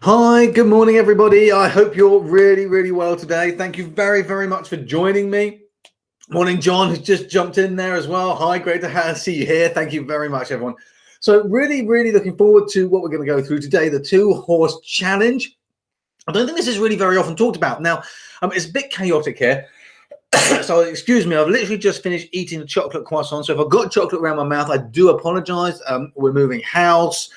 Hi, good morning, everybody. I hope you're really well today. Thank you very much for joining me. Morning, John, who's just jumped in there as well. Hi, great to see you here. Thank you very much, everyone. So really looking forward to what we're going to go through today, the 2-horse challenge. I don't think this is really very often talked about. Now, it's a bit chaotic here. So excuse me, I've literally just finished eating a chocolate croissant. So if I've got chocolate around my mouth, I do apologize. We're moving house.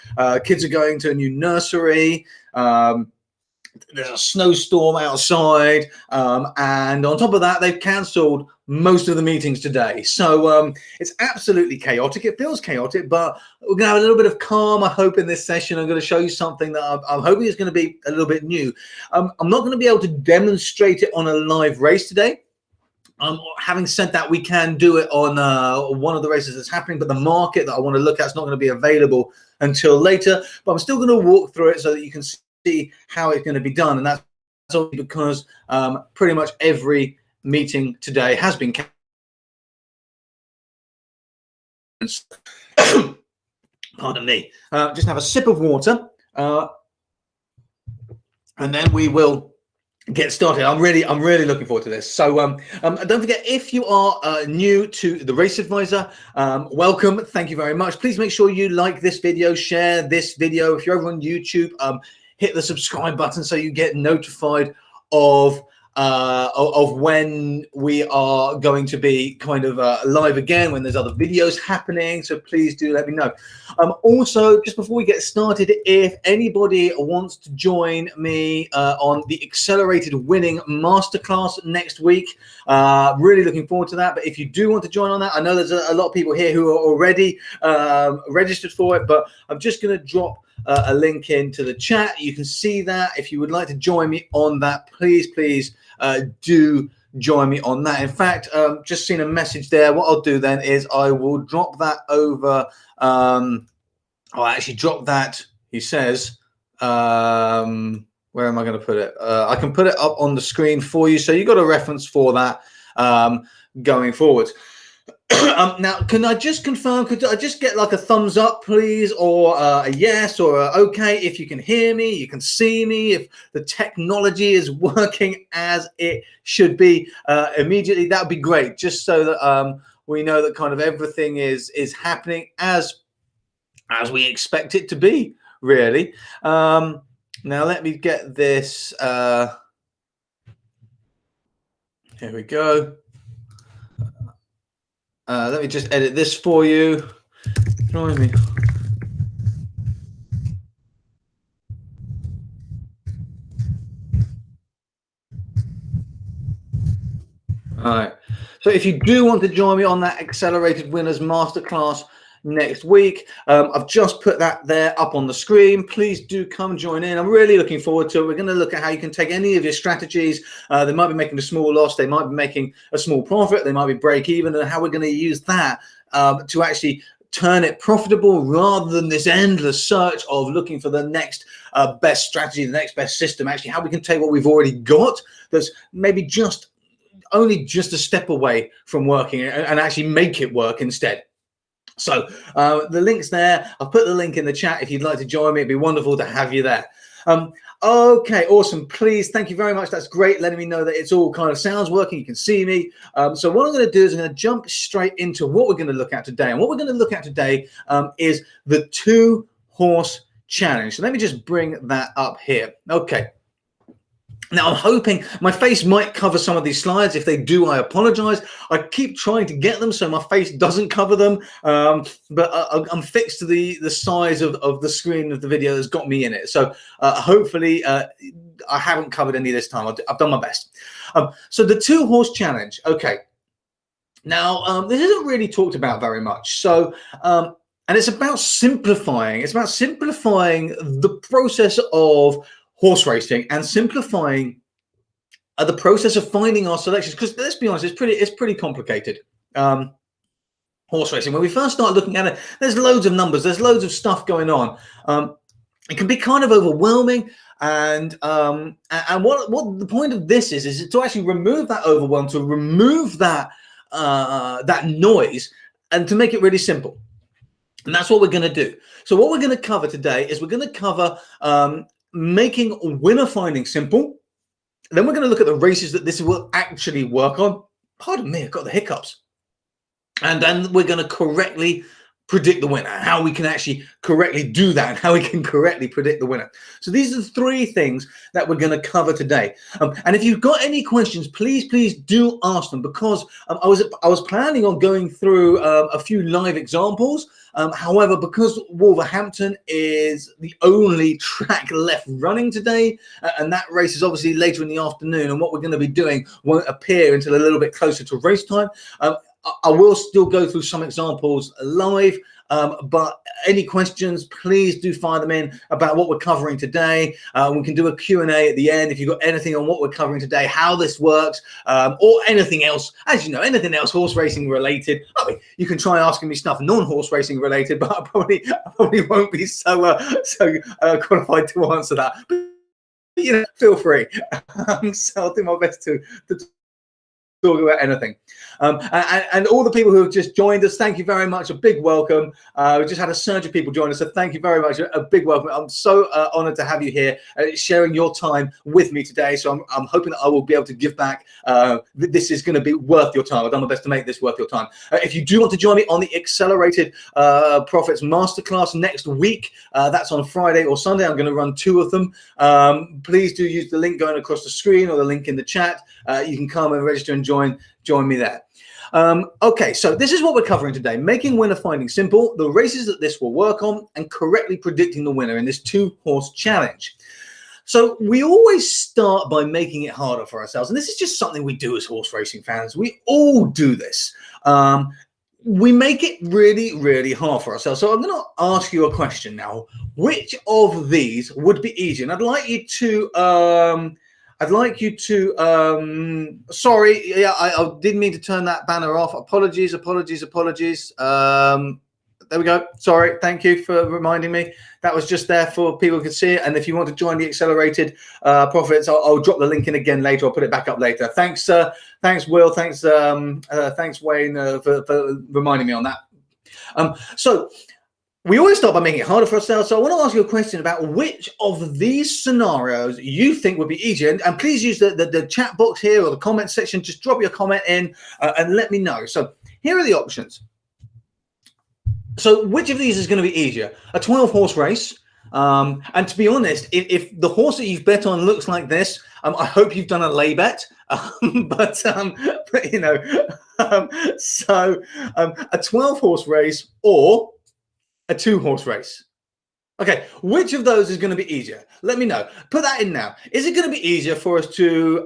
Kids are going to a new nursery. There's a snowstorm outside, and on top of that, they've cancelled most of the meetings today. So it's absolutely chaotic. It feels chaotic, but we're going to have a little bit of calm, I hope, in this session. I'm going to show you something that I'm hoping is going to be a little bit new. I'm not going to be able to demonstrate it on a live race today. Having said that, we can do it on one of the races that's happening, but the market that I want to look at is not going to be available until later. But I'm still going to walk through it so that you can see how it's going to be done. And that's only because pretty much every meeting today has been cancelled. Pardon me. Just have a sip of water, and then we will get started. I'm really looking forward to this. So don't forget, if you are new to the Race Advisor, welcome. Thank you very much. Please make sure you like this video, share this video. If you're over on YouTube, hit the subscribe button so you get notified of when we are going to be kind of live again, when there's other videos happening. So please do let me know. Also, just before we get started, if anybody wants to join me on the Accelerated Winning Masterclass next week, really looking forward to that. But if you do want to join on that, I know there's a lot of people here who are already registered for it, but I'm just going to drop a link into the chat. You can see that. If you would like to join me on that, please do join me on that. In fact, just seen a message there. What I'll do then is I will drop that over. I'll actually drop that. He says, where am I going to put it? I can put it up on the screen for you, so you got a reference for that going forward. Now, can I just confirm, could I just get like a thumbs up, please, or a yes, or a okay, if you can hear me, you can see me, if the technology is working as it should be immediately, that would be great, just so that we know that kind of everything is happening as we expect it to be, really. Now, let me get this. Here we go. Let me just edit this for you. Join me. All right. So if you do want to join me on that Accelerated Winners Masterclass next week, I've just put that there up on the screen. Please do come join in. I'm really looking forward to it. We're going to look at how you can take any of your strategies. They might be making a small loss, they might be making a small profit, they might be break even, and how we're going to use that to actually turn it profitable, rather than this endless search of looking for the next best strategy, the next best system. Actually, how we can take what we've already got that's maybe only just a step away from working and actually make it work instead. So the link's there. I've put the link in the chat if you'd like to join me. It'd be wonderful to have you there. Okay, awesome. Please, thank you very much. That's great, letting me know that it's all kind of sounds working. You can see me. So what I'm going to do is I'm going to jump straight into what we're going to look at today. And what we're going to look at today is the 2-horse challenge. So let me just bring that up here. Okay. Now, I'm hoping my face might cover some of these slides. If they do, I apologize. I keep trying to get them so my face doesn't cover them, but I'm fixed to the size of the screen of the video that's got me in it. So hopefully I haven't covered any this time. I've done my best. So the 2-horse challenge. Okay. Now, this isn't really talked about very much. So, and it's about simplifying. It's about simplifying the process of horse racing and simplifying the process of finding our selections, because let's be honest, it's pretty complicated. Horse racing, when we first start looking at it, there's loads of numbers, there's loads of stuff going on. It can be kind of overwhelming, and what the point of this is to actually remove that overwhelm, to remove that that noise, and to make it really simple. And that's what we're going to do. So what we're going to cover today is we're going to cover making winner finding simple. Then we're going to look at the races that this will actually work on. Pardon me, I've got the hiccups. And then we're going to correctly predict the winner, how we can actually correctly do that, and how we can correctly predict the winner. So these are the three things that we're going to cover today. And if you've got any questions, please do ask them, because I was planning on going through a few live examples. However, because Wolverhampton is the only track left running today, and that race is obviously later in the afternoon, and what we're going to be doing won't appear until a little bit closer to race time, I will still go through some examples live, but any questions, please do fire them in about what we're covering today. We can do a Q&A at the end if you've got anything on what we're covering today, how this works, or anything else. As you know, anything else horse racing related. I mean, you can try asking me stuff non-horse racing related, but I probably won't be so qualified to answer that. But, you know, feel free. So I'll do my best to talk about anything. And all the people who have just joined us, thank you very much. A big welcome. We just had a surge of people join us, so thank you very much. A big welcome. I'm so honored to have you here, sharing your time with me today. So I'm hoping that I will be able to give back. This is going to be worth your time. I've done my best to make this worth your time. If you do want to join me on the Accelerated Profits Masterclass next week, that's on Friday or Sunday. I'm going to run 2 of them. Please do use the link going across the screen or the link in the chat. You can come and register and join me there. Okay, so this is what we're covering today: making winner finding simple, the races that this will work on, and correctly predicting the winner in this 2-horse challenge. So we always start by making it harder for ourselves, and this is just something we do as horse racing fans. We all do this. We make it really hard for ourselves. So I'm going to ask you a question now. Which of these would be easier? And I'd like you to sorry, yeah, I didn't mean to turn that banner off. Apologies. There we go. Sorry, thank you for reminding me. That was just there for people who could see it. And if you want to join the Accelerated Profits, I'll drop the link in again later. I'll put it back up later. Thanks, Will. Thanks, Wayne, for reminding me on that. So we always start by making it harder for ourselves. So I want to ask you a question about which of these scenarios you think would be easier. And please use the chat box here or the comment section. Just drop your comment in and let me know. So here are the options. So which of these is going to be easier? A 12-horse race. And to be honest, if the horse that you've bet on looks like this, I hope you've done a lay bet. But you know, so a 12-horse race or a 2-horse race. Okay, which of those is going to be easier? Let me know. Put that in now. Is it going to be easier for us to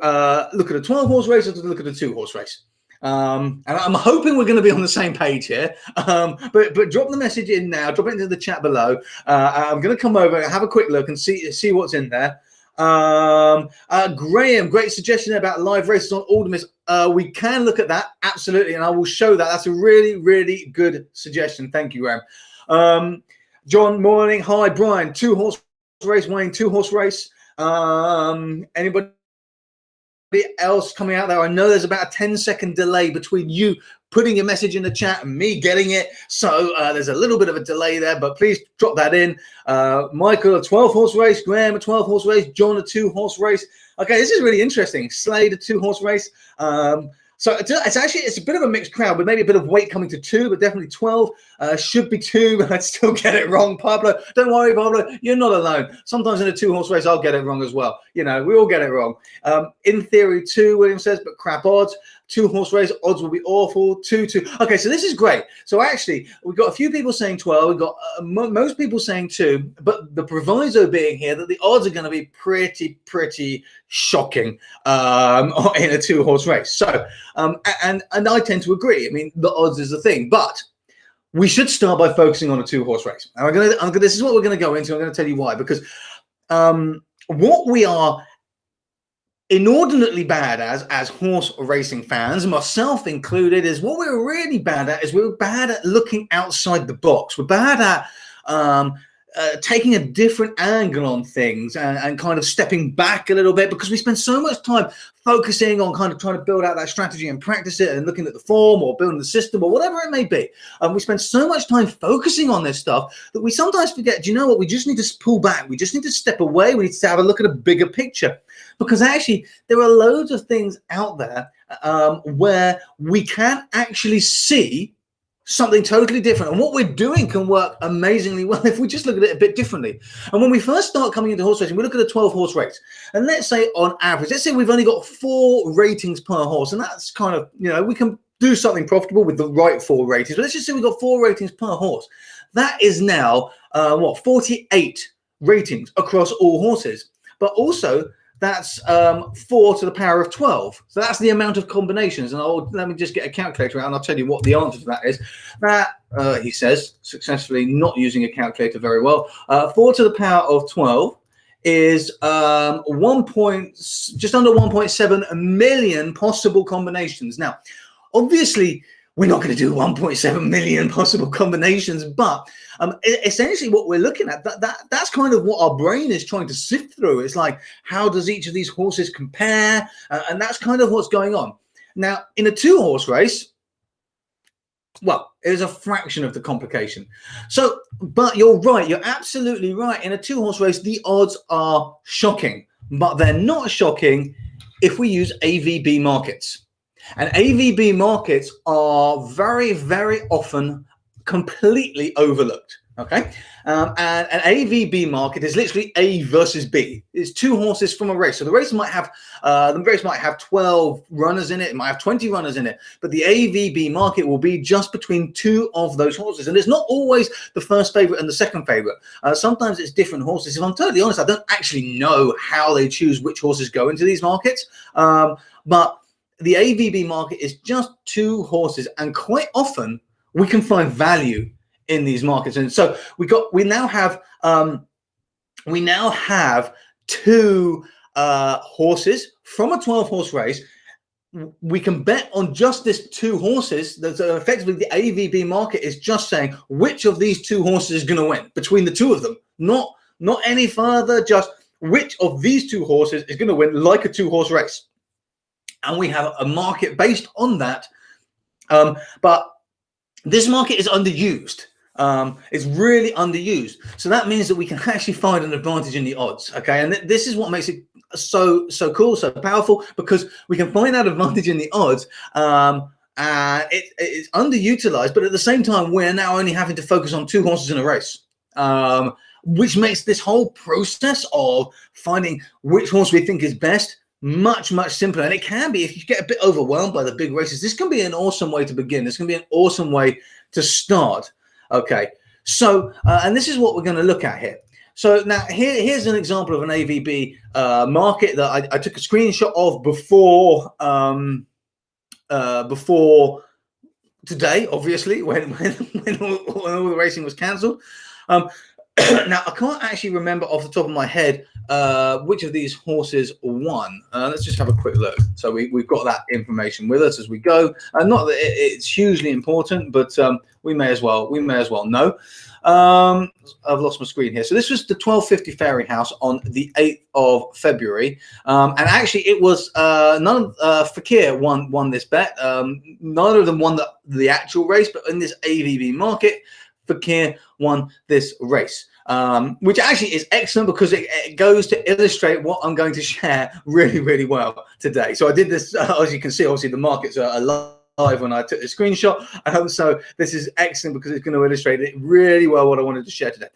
look at a 12-horse race or to look at a 2-horse race? And I'm hoping we're going to be on the same page here. But drop the message in now. Drop it into the chat below. I'm going to come over and have a quick look and see what's in there. Graham, great suggestion about live races on Aldermis. We can look at that, absolutely, and I will show that. That's a really good suggestion. Thank you, Graham. John, morning. Hi, Brian. 2-horse race. Wayne, 2-horse race. Anybody else coming out there? I know there's about a 10-second delay between you putting your message in the chat and me getting it, so there's a little bit of a delay there, but please drop that in. Michael, a 12-horse race. Graham, a 12-horse race. John, a 2-horse race. Okay, this is really interesting. Slade, a 2-horse race. So it's a bit of a mixed crowd with maybe a bit of weight coming to 2, but definitely 12. Should be 2, but I'd still get it wrong. Pablo, don't worry, Pablo, you're not alone. Sometimes in a 2-horse race, I'll get it wrong as well. You know, we all get it wrong. In theory, 2, William says, but crap odds. 2-horse race, odds will be awful. 2. Okay, so this is great. So actually, we've got a few people saying 12. We've got most people saying 2, but the proviso being here that the odds are going to be pretty shocking in a 2-horse race. So, and I tend to agree. I mean, the odds is the thing, but we should start by focusing on a 2-horse race. And this is what we're going to go into. I'm going to tell you why, because what we are inordinately bad as horse racing fans, myself included, is what we're really bad at is we're bad at looking outside the box. We're bad at taking a different angle on things and kind of stepping back a little bit, because we spend so much time focusing on kind of trying to build out that strategy and practice it and looking at the form or building the system or whatever it may be. We spend so much time focusing on this stuff that we sometimes forget, do you know what? We just need to pull back. We just need to step away. We need to have a look at a bigger picture, because actually there are loads of things out there where we can actually see something totally different, and what we're doing can work amazingly well if we just look at it a bit differently. And when we first start coming into horse racing, we look at a 12-horse race, and let's say on average, let's say we've only got 4 ratings per horse, and that's kind of, you know, we can do something profitable with the right 4 ratings, but let's just say we've got 4 ratings per horse. That is now 48 ratings across all horses, but also that's 4 to the power of 12. So that's the amount of combinations. And let me just get a calculator out and I'll tell you what the answer to that is. That, he says, successfully not using a calculator very well, 4 to the power of 12 is just under 1.7 million possible combinations. Now, obviously, we're not going to do 1.7 million possible combinations, but essentially what we're looking at, that's kind of what our brain is trying to sift through. It's like, how does each of these horses compare? And that's kind of what's going on. Now, in a 2-horse race, well, it is a fraction of the complication. So, but you're right, you're absolutely right. In a 2-horse race, the odds are shocking, but they're not shocking if we use AVB markets. And AVB markets are very, very often completely overlooked. Okay, and an AVB market is literally A versus B. It's 2 horses from a race. So the race might have 12 runners in it. It might have 20 runners in it. But the AVB market will be just between 2 of those horses, and it's not always the first favorite and the second favorite. Sometimes it's different horses. If I'm totally honest, I don't actually know how they choose which horses go into these markets, but the AVB market is just 2 horses, and quite often we can find value in these markets. And so we now have 2 horses from a 12-horse race. We can bet on just this 2 horses. That effectively the AVB market is just saying which of these 2 horses is going to win between the 2 of them, not any further, just which of these 2 horses is going to win, like a 2-horse race. And we have a market based on that. But this market is underused. It's really underused. So that means that we can actually find an advantage in the odds. Okay. And this is what makes it so cool, so powerful, because we can find that advantage in the odds. And it's underutilized, but at the same time, we're now only having to focus on 2 horses in a race. Which makes this whole process of finding which horse we think is best much simpler. And it can be, if you get a bit overwhelmed by the big races, this can be an awesome way to begin. This can be an awesome way to start. Okay, so and this is what we're going to look at here. So now here's an example of an AVB market that I took a screenshot of before today, obviously, when all the racing was cancelled. Now, I can't actually remember off the top of my head which of these horses won. Let's just have a quick look. So we've got that information with us as we go. Not that it's hugely important, but we may as well know. I've lost my screen here. So this was the 1250 Fairy House on the 8th of February. And actually, it was Fakir won this bet. None of them won the actual race, but in this AVB market, Fakir won this race, which actually is excellent because it goes to illustrate what I'm going to share really well today. So I did this, as you can see, obviously the markets are live when I took the screenshot. So this is excellent because it's going to illustrate it really well what I wanted to share today.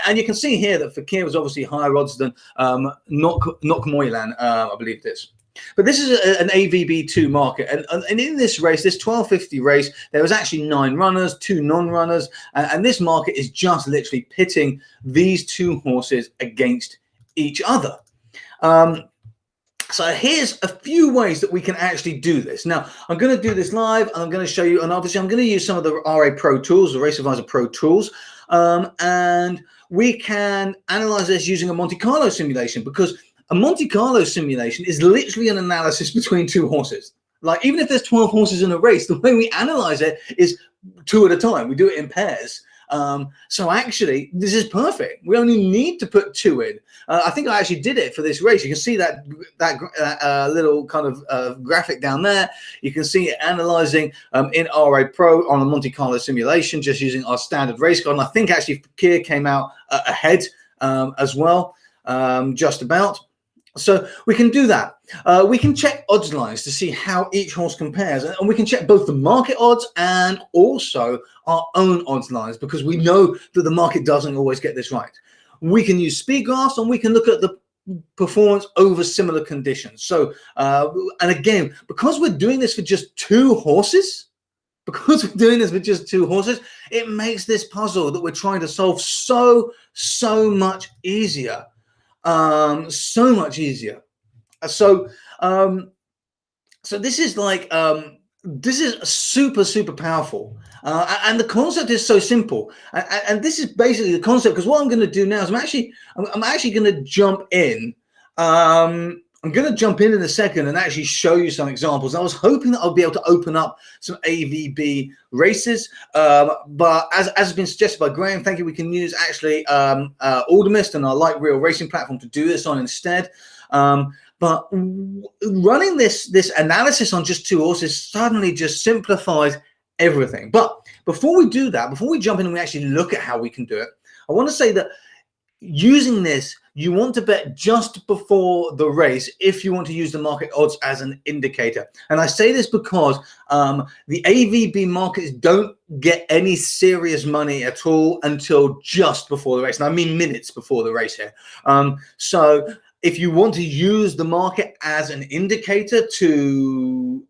And you can see here that Fakir was obviously higher odds than Nokmoylan, I believe it is. But this is an AVB2 market, and in this race, this 1250 race, there was actually 9 runners, 2 non-runners, and this market is just literally pitting these 2 horses against each other. So here's a few ways that we can actually do this. Now, I'm going to do this live, and I'm going to show you, and obviously I'm going to use some of the RA Pro tools, the Race Advisor Pro tools, and we can analyze this using a Monte Carlo simulation, because a Monte Carlo simulation is literally an analysis between 2 horses. Like, even if there's 12 horses in a race, the way we analyze it is 2 at a time. We do it in pairs. So actually, this is perfect. We only need to put 2 in. I think I actually did it for this race. You can see that little kind of graphic down there. You can see it analyzing in RA Pro on a Monte Carlo simulation, just using our standard race card. And I think actually Fakir came out ahead as well, just about. So we can do that. We can check odds lines to see how each horse compares, and we can check both the market odds and also our own odds lines, because we know that the market doesn't always get this right. We can use speed graphs, and we can look at the performance over similar conditions. So, and again, because we're doing this for just 2 horses, it makes this puzzle that we're trying to solve so much easier. So much easier. So this is like this is super powerful, and the concept is so simple. And this is basically the concept, because what I'm going to do now is I'm actually going to jump in. I'm going to jump in a second and actually show you some examples. I was hoping that I'll be able to open up some AVB races, but as has been suggested by Graham, thank you, we can use actually Aldermist and our Light Real Racing platform to do this on instead. But running this analysis on just 2 horses suddenly just simplifies everything. But before we do that, before we jump in and we actually look at how we can do it, I want to say that using this, you want to bet just before the race if you want to use the market odds as an indicator. And I say this because the AVB markets don't get any serious money at all until just before the race. And I mean minutes before the race here. So if you want to use the market as an indicator to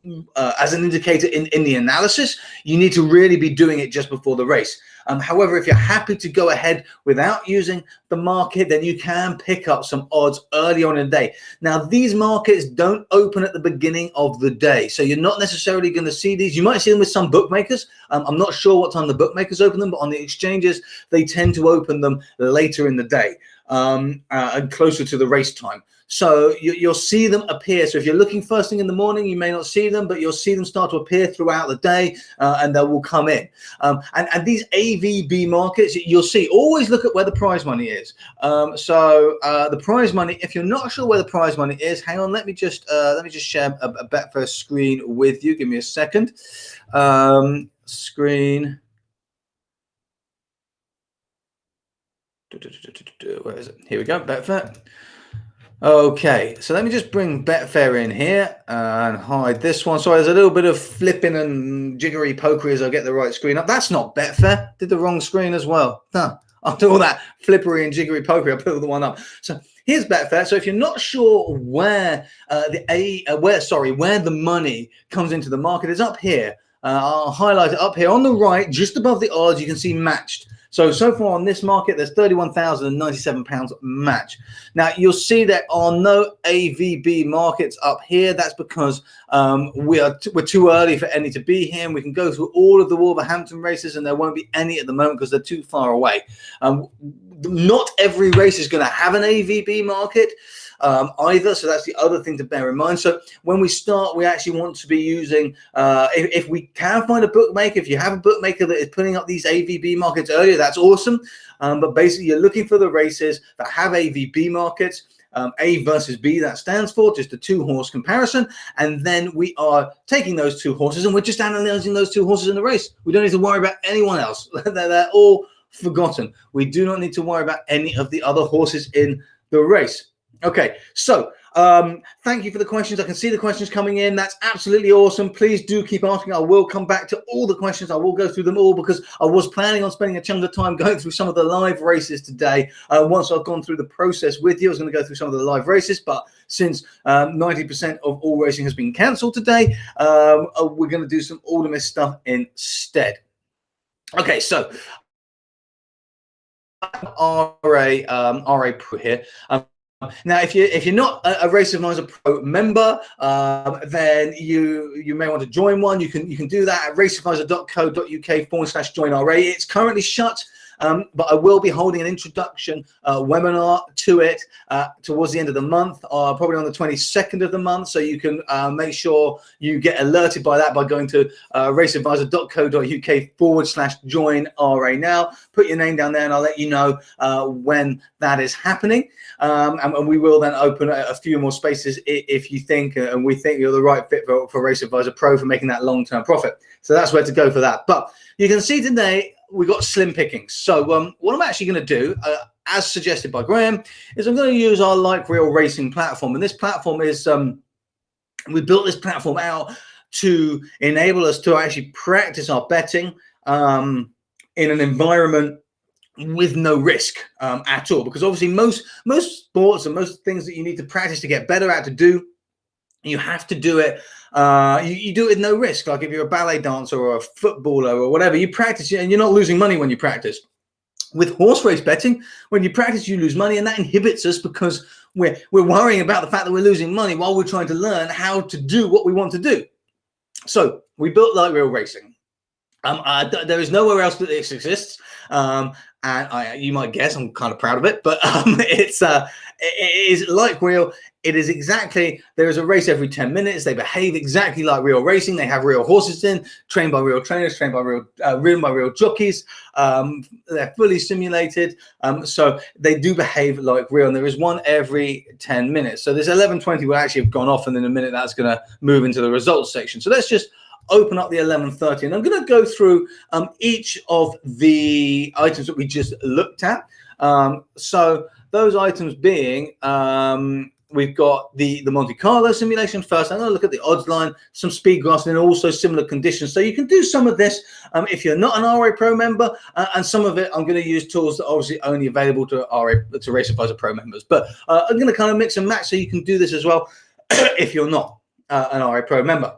in the analysis, you need to really be doing it just before the race. However, if you're happy to go ahead without using the market, then you can pick up some odds early on in the day. Now, these markets don't open at the beginning of the day, so you're not necessarily going to see these. You might see them with some bookmakers. I'm not sure what time the bookmakers open them, but on the exchanges, they tend to open them later in the day and closer to the race time. So you'll see them appear. So if you're looking first thing in the morning, you may not see them, but you'll see them start to appear throughout the day, and they will come in. And these AVB markets, you'll see, always look at where the prize money is. So the prize money, if you're not sure where the prize money is, hang on, let me just share a Betfair screen with you. Give me a second. Screen. Where is it? Here we go, Betfair. Okay, so let me just bring Betfair in here and hide this one. Sorry, there's a little bit of flipping and jiggery pokery as I get the right screen up. That's not Betfair. Did the wrong screen as well. Huh. After all that flippery and jiggery pokery, I put the one up. So here's Betfair. So if you're not sure where where the money comes into the market, is up here. I'll highlight it up here on the right, just above the odds. You can see matched. So far on this market, there's £31,097 match. Now, you'll see there are no AVB markets up here. That's because we're too early for any to be here. And we can go through all of the Wolverhampton races, and there won't be any at the moment because they're too far away. Not every race is going to have an AVB market either, so that's the other thing to bear in mind. So when we start, we actually want to be using, if we can find a bookmaker, if you have a bookmaker that is putting up these AVB markets earlier, that's awesome. But basically, you're looking for the races that have AVB markets. A versus B, that stands for just a 2-horse comparison, and then we are taking those 2 horses and we're just analyzing those 2 horses in the race. We don't need to worry about anyone else. They're all forgotten. We do not need to worry about any of the other horses in the race. Okay, so thank you for the questions. I can see the questions coming in. That's absolutely awesome. Please do keep asking. I will come back to all the questions. I will go through them all because I was planning on spending a chunk of time going through some of the live races today. Once I've gone through the process with you, I was going to go through some of the live races, but since 90% of all racing has been cancelled today, we're going to do some Aldermist stuff instead. Okay, so RA Pro here. Now, if you're not a Race Advisor Pro member, then you may want to join one. You can do that at raceadvisor.co.uk/join RA. It's currently shut but I will be holding an introduction webinar to it towards the end of the month, probably on the 22nd of the month. So you can make sure you get alerted by that by going to raceadvisor.co.uk/join RA now. Put your name down there and I'll let you know when that is happening. And we will then open a few more spaces if you think and we think you're the right fit for Race Advisor Pro for making that long-term profit. So that's where to go for that. But you can see today we've got slim pickings. So what I'm actually going to do, as suggested by Graham, is I'm going to use our Like Real Racing platform. And this platform is, we built this platform out to enable us to actually practice our betting in an environment with no risk at all, because obviously most sports and most things that you need to practice to get better at to do, you have to do it you do it with no risk. Like if you're a ballet dancer or a footballer or whatever, you practice and you're not losing money when you practice. With horse race betting, when you practice you lose money, and that inhibits us because we're worrying about the fact that we're losing money while we're trying to learn how to do what we want to do. So we built Like Real Racing. There is nowhere else that this exists, and you might guess I'm kind of proud of it, but it is like real. It is exactly, there is a race every 10 minutes. They behave exactly like real racing. They have real horses trained by real trainers, trained by ridden by real jockeys. They're fully simulated, so they do behave like real. And there is one every 10 minutes. So this 11:20 will actually have gone off, and in a minute that's going to move into the results section. So let's just open up the 11:30, and I'm going to go through each of the items that we just looked at. So those items being, we've got the Monte Carlo simulation first. I'm going to look at the odds line, some speed graphs, and also similar conditions. So you can do some of this if you're not an RA Pro member, and some of it I'm going to use tools that are obviously only available to Race Advisor Pro members. But I'm going to kind of mix and match so you can do this as well if you're not an RA Pro member.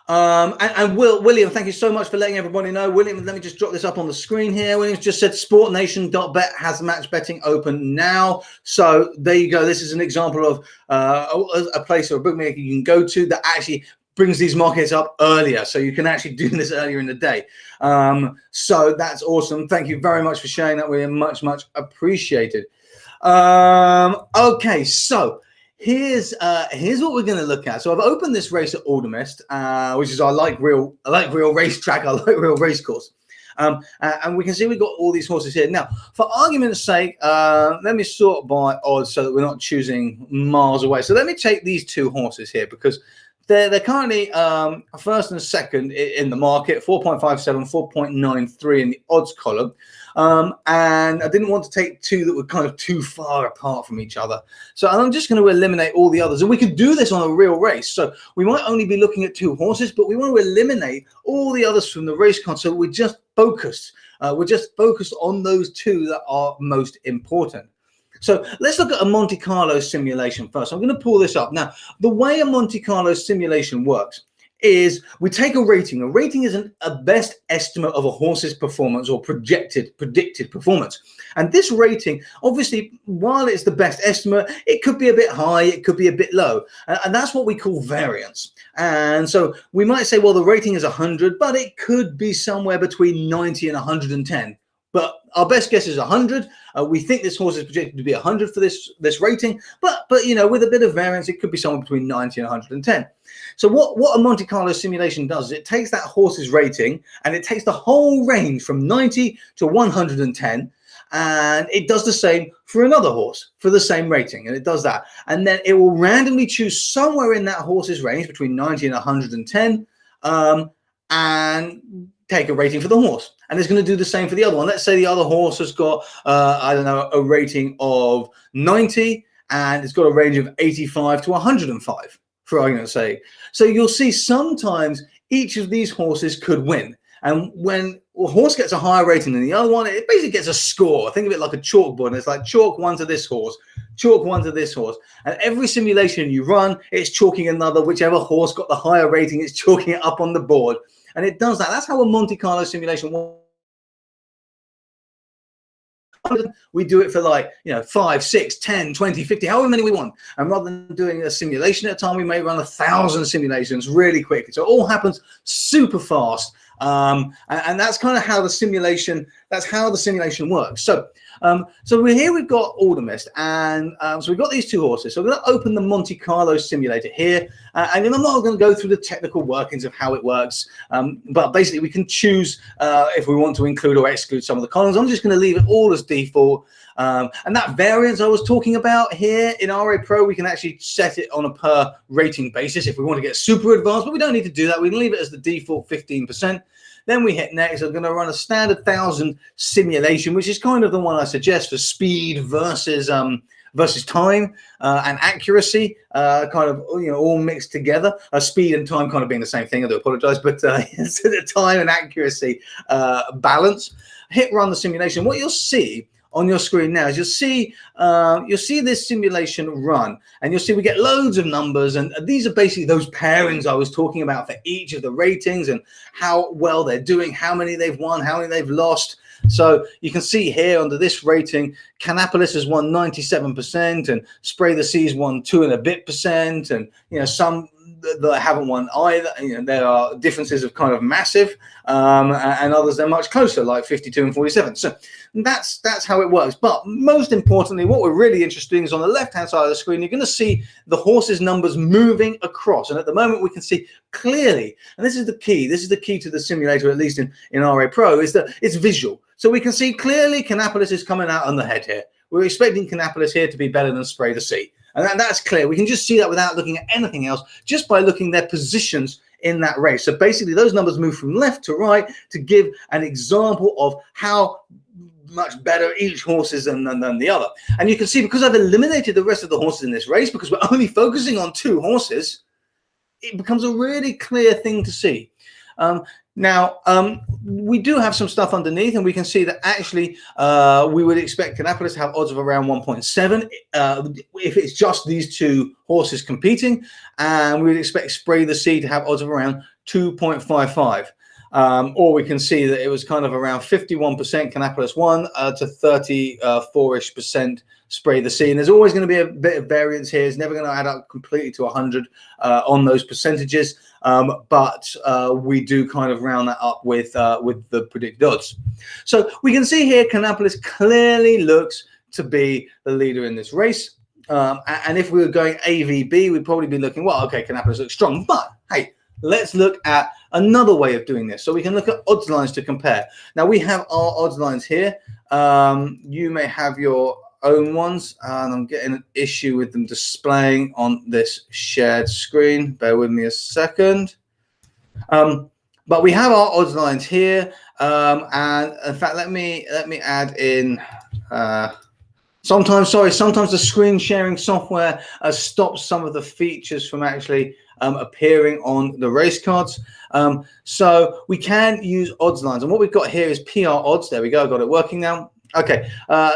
William, thank you so much for letting everybody know. William, let me just drop this up on the screen here. William's just said sportnation.bet has match betting open now. So there you go. This is an example of a place or a bookmaker you can go to that actually brings these markets up earlier. So you can actually do this earlier in the day. So that's awesome. Thank you very much for sharing that, William. Much, much appreciated. Okay, so here's what we're going to look at. So I've opened this race at Aldermist, which is our like real racetrack, our like real race course, and we can see we've got all these horses here. Now, for argument's sake, let me sort by odds so that we're not choosing miles away. So let me take these two horses here because they're currently first and second in the market, 4.57, 4.93 in the odds column. And I didn't want to take two that were kind of too far apart from each other. So I'm just going to eliminate all the others. And we could do this on a real race. So we might only be looking at two horses, but we want to eliminate all the others from the race card. So we're just focused. We're just focused on those two that are most important. So let's look at a Monte Carlo simulation first. I'm going to pull this up. Now, the way a Monte Carlo simulation works is we take a rating. A rating is a best estimate of a horse's performance or predicted performance. And this rating, obviously, while it's the best estimate, it could be a bit high, it could be a bit low. And that's what we call variance. And so we might say, well, the rating is 100, but it could be somewhere between 90 and 110. But our best guess is 100. We think this horse is projected to be 100 for this rating, but you know, with a bit of variance, it could be somewhere between 90 and 110. So what a Monte Carlo simulation does is it takes that horse's rating and it takes the whole range from 90 to 110, and it does the same for another horse for the same rating, and it does that, and then it will randomly choose somewhere in that horse's range between 90 and 110, and take a rating for the horse. And it's going to do the same for the other one. Let's say the other horse has got, I don't know, a rating of 90, and it's got a range of 85 to 105, for argument's sake. So you'll see sometimes each of these horses could win. And when a horse gets a higher rating than the other one, it basically gets a score. Think of it like a chalkboard. And it's like chalk one to this horse, chalk one to this horse. And every simulation you run, it's chalking another. Whichever horse got the higher rating, it's chalking it up on the board. And it does that. That's how a Monte Carlo simulation works. We do it for 5, 6, 10, 20, 50, however many we want. And rather than doing a simulation at a time, we may run 1,000 simulations really quick. So it all happens super fast. And that's kind of how the simulation, works. So so we're here, we've got Aldermist, and so we've got these two horses. So we're going to open the Monte Carlo simulator here, and I'm not going to go through the technical workings of how it works, but basically we can choose if we want to include or exclude some of the columns. I'm just going to leave it all as default. And that variance I was talking about here in RA Pro, we can actually set it on a per rating basis if we want to get super advanced, but we don't need to do that. We can leave it as the default 15%. Then we hit next. I'm going to run a standard 1000 simulation, which is kind of the one I suggest for speed versus time and accuracy, kind of, all mixed together. Speed and time kind of being the same thing. I do apologize, but it's the time and accuracy balance. Hit run the simulation. What you'll see on your screen now is you'll see this simulation run, and you'll see we get loads of numbers, and these are basically those pairings I was talking about for each of the ratings and how well they're doing, how many they've won, how many they've lost. So you can see here under this rating, Canapolis has won 97%, and Spray the Sea's won 2 and a bit percent, and some that haven't won either. There are differences of kind of massive, and others they're much closer, like 52 and 47. So that's how it works. But most importantly, what we're really interested in is on the left-hand side of the screen, you're going to see the horses' numbers moving across. And at the moment, we can see clearly, and this is the key. This is the key to the simulator, at least in RA Pro, is that it's visual. So we can see clearly Canapolis is coming out on the head here. We're expecting Canapolis here to be better than Spray the Sea. And that's clear. We can just see that without looking at anything else, just by looking at their positions in that race. So basically, those numbers move from left to right to give an example of how much better each horse is than the other. And you can see, because I've eliminated the rest of the horses in this race, because we're only focusing on 2 horses, it becomes a really clear thing to see. Now, we do have some stuff underneath, and we can see that actually we would expect Canapolis to have odds of around 1.7 if it's just these 2 horses competing, and we would expect Spray the Sea to have odds of around 2.55. Or we can see that it was kind of around 51% Canapolis won to 34-ish% Spray the Sea. And there's always going to be a bit of variance here. It's never going to add up completely to 100 on those percentages. But we do kind of round that up with the predicted odds. So we can see here Canapolis clearly looks to be the leader in this race. And if we were going AVB, we'd probably be looking, well, okay, Canapolis looks strong. But, hey, let's look at another way of doing this. So we can look at odds lines to compare. Now, we have our odds lines here. You may have your own ones, and I'm getting an issue with them displaying on this shared screen. Bear with me a second. But we have our odds lines here, and in fact, let me add in. Sometimes the screen sharing software stops some of the features from actually appearing on the race cards. So we can use odds lines, and what we've got here is PR odds. There we go. I've got it working now. Okay,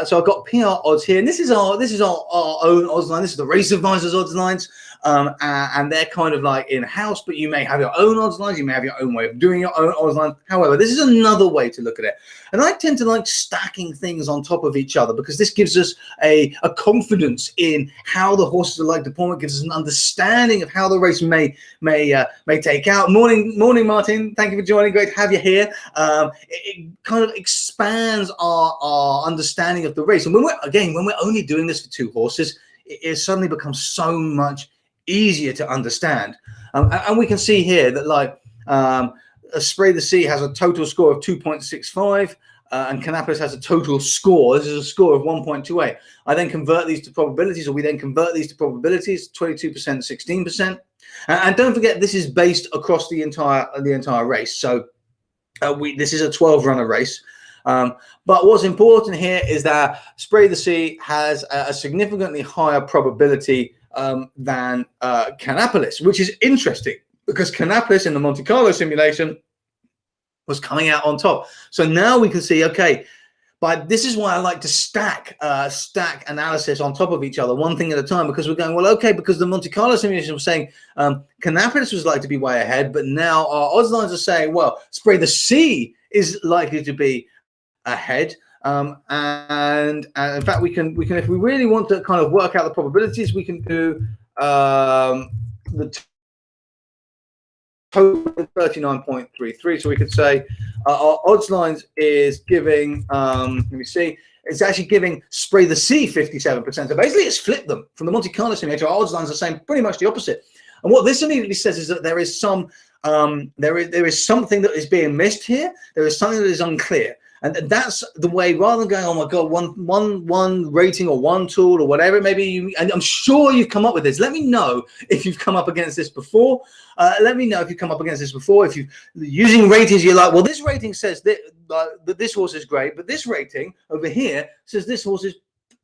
so I've got PR odds here, and this is our own odds line. This is the Race Advisors odds lines, and they're kind of like in-house, but you may have your own odds lines. You may have your own way of doing your own odds lines. However, this is another way to look at it, and I tend to like stacking things on top of each other because this gives us a confidence in how the horses are like to perform. It gives us an understanding of how the race may take out. Morning, Martin. Thank you for joining. Great to have you here. It kind of expands our understanding of the race, and when we're only doing this for 2 horses, it suddenly becomes so much easier to understand. And we can see here that like Spray the Sea has a total score of 2.65, and Canapolis has a total score. This is a score of 1.28. I then convert these to probabilities, or we then convert these to probabilities, 22%, 16%. And don't forget, this is based across the entire race. So this is a 12-runner race. But what's important here is that Spray the Sea has a significantly higher probability than Canapolis, which is interesting because Canapolis in the Monte Carlo simulation was coming out on top. So now we can see, okay, but this is why I like to stack analysis on top of each other, one thing at a time, because we're going, well, okay, because the Monte Carlo simulation was saying Canapolis was like to be way ahead, but now our odds lines are saying, well, Spray the Sea is likely to be ahead, and in fact we can if we really want to kind of work out the probabilities, we can do the total 39.33. So we could say our odds lines is giving, let me see, it's actually giving Spray the Sea 57%. So basically it's flipped them from the Monte Carlo simulator. Our odds lines are saying pretty much the opposite. And what this immediately says is that there is some, there is something that is being missed here. There is something that is unclear. And that's the way, rather than going, oh my God, one rating or one tool or whatever it may be, and I'm sure you've come up with this. Let me know if you've come up against this before. Let me know if you've come up against this before. If you're using ratings, you're like, well, this rating says that this horse is great, but this rating over here says this horse is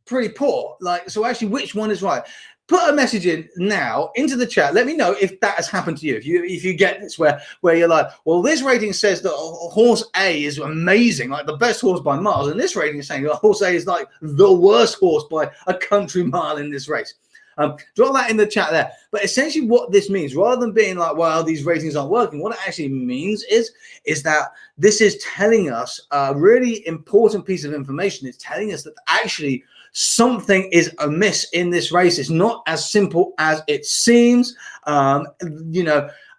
pretty poor. Like, so actually, which one is right? Put a message in now into the chat. Let me know if that has happened to you. If you get this, where you're like, well, this rating says that horse A is amazing, like the best horse by miles, and this rating is saying that horse A is like the worst horse by a country mile in this race. Drop that in the chat there. But essentially, what this means, rather than being like, well, these ratings aren't working, what it actually means is that this is telling us a really important piece of information. It's telling us that actually something is amiss in this race. It's not as simple as it seems. There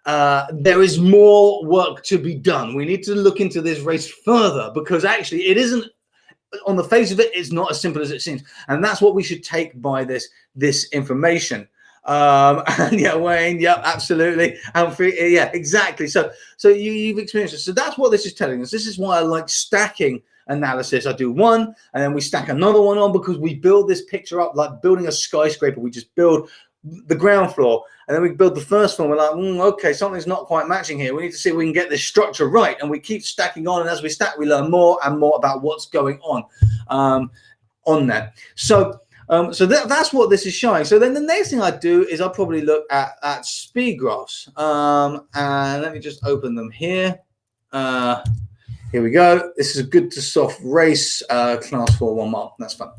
is more work to be done. We need to look into this race further, because actually it isn't, on the face of it, it's not as simple as it seems. And that's what we should take by this information. And yeah, Wayne, yeah, absolutely. Humphrey, yeah, exactly. So you've experienced it. So that's what this is telling us. This is why I like stacking analysis. I do one and then we stack another one on, because we build this picture up like building a skyscraper. We just build the ground floor and then we build the first floor. We're like, okay, something's not quite matching here. We need to see if we can get this structure right. And we keep stacking on, and as we stack, we learn more and more about what's going on there. So that's what this is showing. So then the next thing I do is I'll probably look at speed graphs. And let me just open them here. Here we go. This is a good to soft race, class 4 1 mile. That's fun.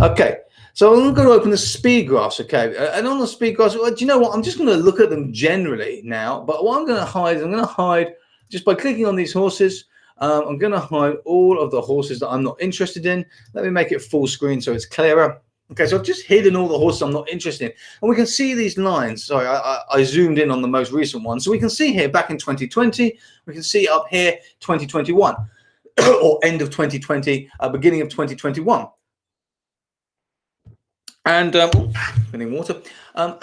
Okay, so I'm going to open the speed graphs. Okay, and on the speed graphs, do you know what? I'm just going to look at them generally now. But what I'm going to hide is I'm going to hide just by clicking on these horses. I'm going to hide all of the horses that I'm not interested in. Let me make it full screen so it's clearer. Okay, so I've just hidden all the horses I'm not interested in. And we can see these lines. Sorry, I zoomed in on the most recent one. So we can see here back in 2020, we can see up here 2021, or end of 2020, beginning of 2021. And getting water. And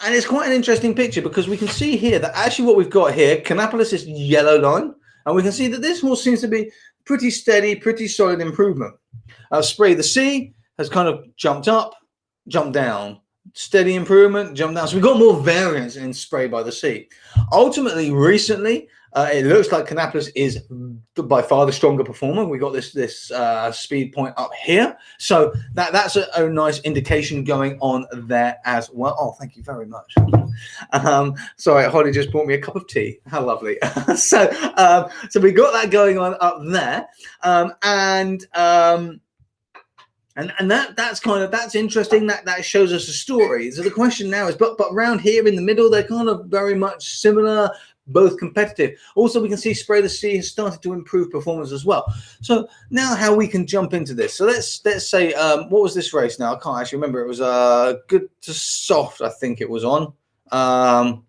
it's quite an interesting picture, because we can see here that actually what we've got here, Canapolis is yellow line. And we can see that this horse seems to be pretty steady, pretty solid improvement. Spray the Sea has kind of jumped up, jumped down, steady improvement, jumped down. So we've got more variance in Spray by the Sea. Ultimately, recently, it looks like Canapolis is by far the stronger performer. We got this speed point up here. So that's a nice indication going on there as well. Oh, thank you very much. Sorry, Holly just brought me a cup of tea. How lovely. So we got that going on up there. And that's interesting. That shows us a story. So the question now is, but around here in the middle, they're kind of very much similar, both competitive. Also, we can see Spray the Sea has started to improve performance as well. So now how we can jump into this. So let's say, what was this race now? I can't actually remember. It was good to soft, I think it was on. Do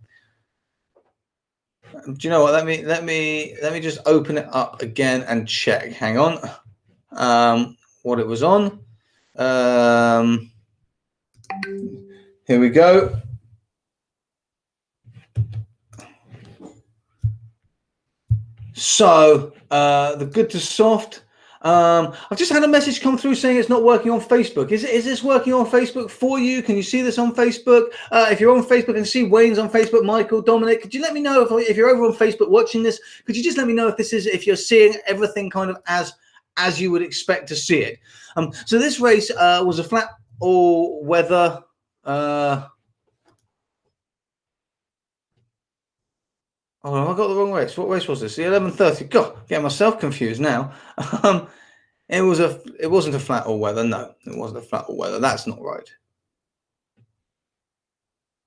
you know what? Let me just open it up again and check. Hang on. What it was on. Here we go. So the good to soft. I've just had a message come through saying it's not working on Facebook. Is this working on Facebook for you? Can you see this on Facebook? If you're on Facebook and see Wayne's on Facebook, Michael, Dominic, could you let me know if you're over on Facebook watching this? Could you just let me know if you're seeing everything kind of as you would expect to see it? So this race was a flat all-weather. Oh, I got the wrong race. What race was this? The 11:30. God, getting myself confused now. It wasn't a flat all-weather. No, it wasn't a flat all-weather. That's not right.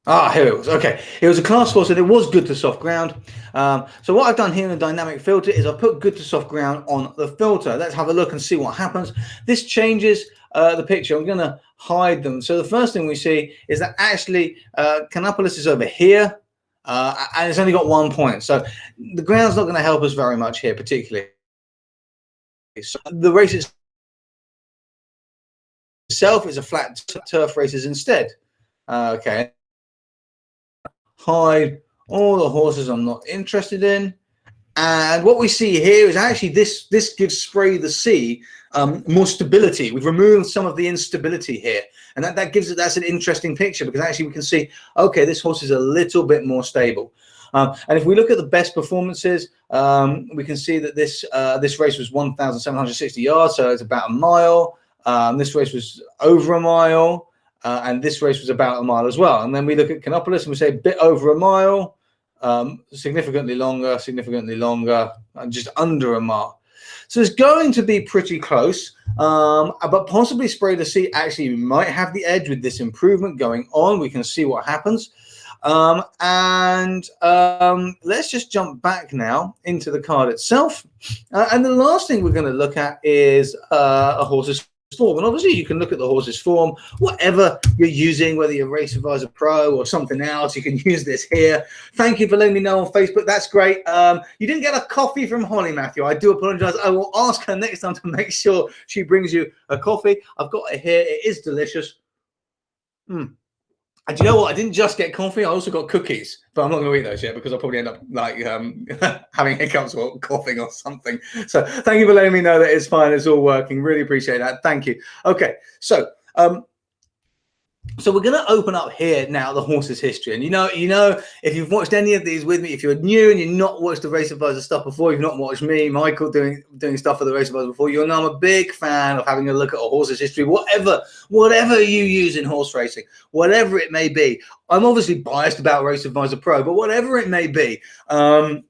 Ah, here it was. Okay, it was a class 4, so it was good to soft ground. So what I've done here in the dynamic filter is I put good to soft ground on the filter. Let's have a look and see what happens. This changes the picture. I'm going to hide them. So the first thing we see is that actually Canapolis is over here. and it's only got 1 point. So the ground's not going to help us very much here, particularly. So the race itself is a flat turf races instead. Okay. Hide all the horses I'm not interested in. And what we see here is actually this gives Spray the Sea more stability. We've removed some of the instability here, and that's an interesting picture, because actually we can see, okay, this horse is a little bit more stable. And if we look at the best performances, we can see that this race was 1,760 yards, so it's about a mile. This race was over a mile, and this race was about a mile as well. And then we look at Canopolis and we say a bit over a mile. Significantly longer, and just under a mile. So it's going to be pretty close, but possibly Spray the Sea actually might have the edge with this improvement going on. We can see what happens. Let's just jump back now into the card itself. And the last thing we're going to look at is a horse's form. And obviously you can look at the horse's form, whatever you're using, whether you're Race Advisor Pro or something else, you can use this here. Thank you for letting me know on Facebook. That's great. You didn't get a coffee from Holly, Matthew. I do apologize. I will ask her next time to make sure she brings you a coffee. I've got it here. It is delicious. And you know what? I didn't just get coffee. I also got cookies, but I'm not going to eat those yet because I'll probably end up like having hiccups or coughing or something. So thank you for letting me know that it's fine. It's all working. Really appreciate that. Thank you. Okay. So we're going to open up here now the horse's history. And you know, if you've watched any of these with me, if you're new and you've not watched the Race Advisor stuff before, you've not watched me, Michael, doing stuff for the Race Advisor before, you'll know I'm a big fan of having a look at a horse's history, whatever you use in horse racing, whatever it may be. I'm obviously biased about Race Advisor Pro, but whatever it may be, always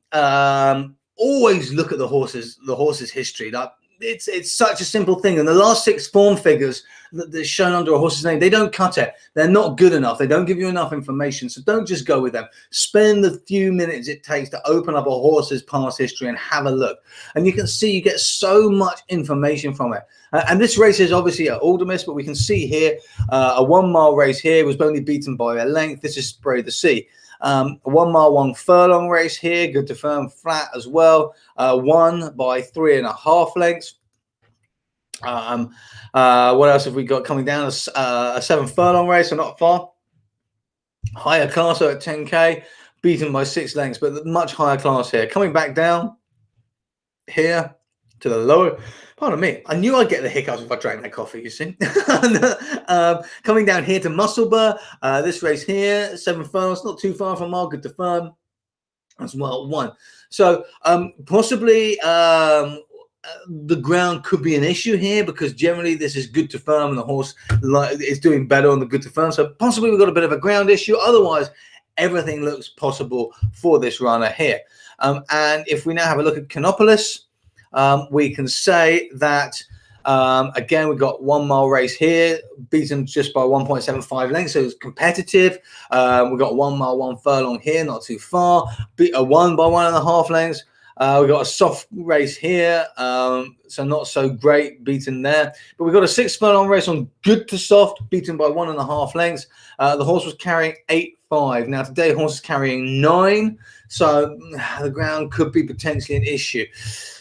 look at the horse's history. Like, it's such a simple thing. And the last 6 form figures that's shown under a horse's name, they don't cut it. They're not good enough. They don't give you enough information. So don't just go with them. Spend the few minutes it takes to open up a horse's past history and have a look. And you can see you get so much information from it. And this race is obviously at Aldermis, but we can see here a 1 mile race here was only beaten by a length. This is Spray the Sea. A 1 mile 1 furlong race here, good to firm flat as well, won by 3.5 lengths. What else have we got coming down? A 7 furlong race, so not far. Higher class at 10k, beaten by 6 lengths, but much higher class here. Coming back down here to the lower. Pardon me, I knew I'd get the hiccups if I drank that coffee, you see. Coming down here to Musselburgh, this race here, 7 furlongs, not too far from mile, good to firm as well, 1. So possibly the ground could be an issue here, because generally this is good to firm and the horse is doing better on the good to firm. So possibly we've got a bit of a ground issue. Otherwise, everything looks possible for this runner here. And if we now have a look at Canopolis, we can say that again, we've got 1 mile race here, beaten just by 1.75 lengths, so it's competitive. We've got 1 mile 1 furlong here, not too far, beat a 1 by 1.5 lengths. We've got a soft race here, so not so great, beaten there. But we've got a 6 furlong race on good to soft, beaten by 1.5 lengths. The horse was carrying 8.5. Now today, horse is carrying 9, so the ground could be potentially an issue.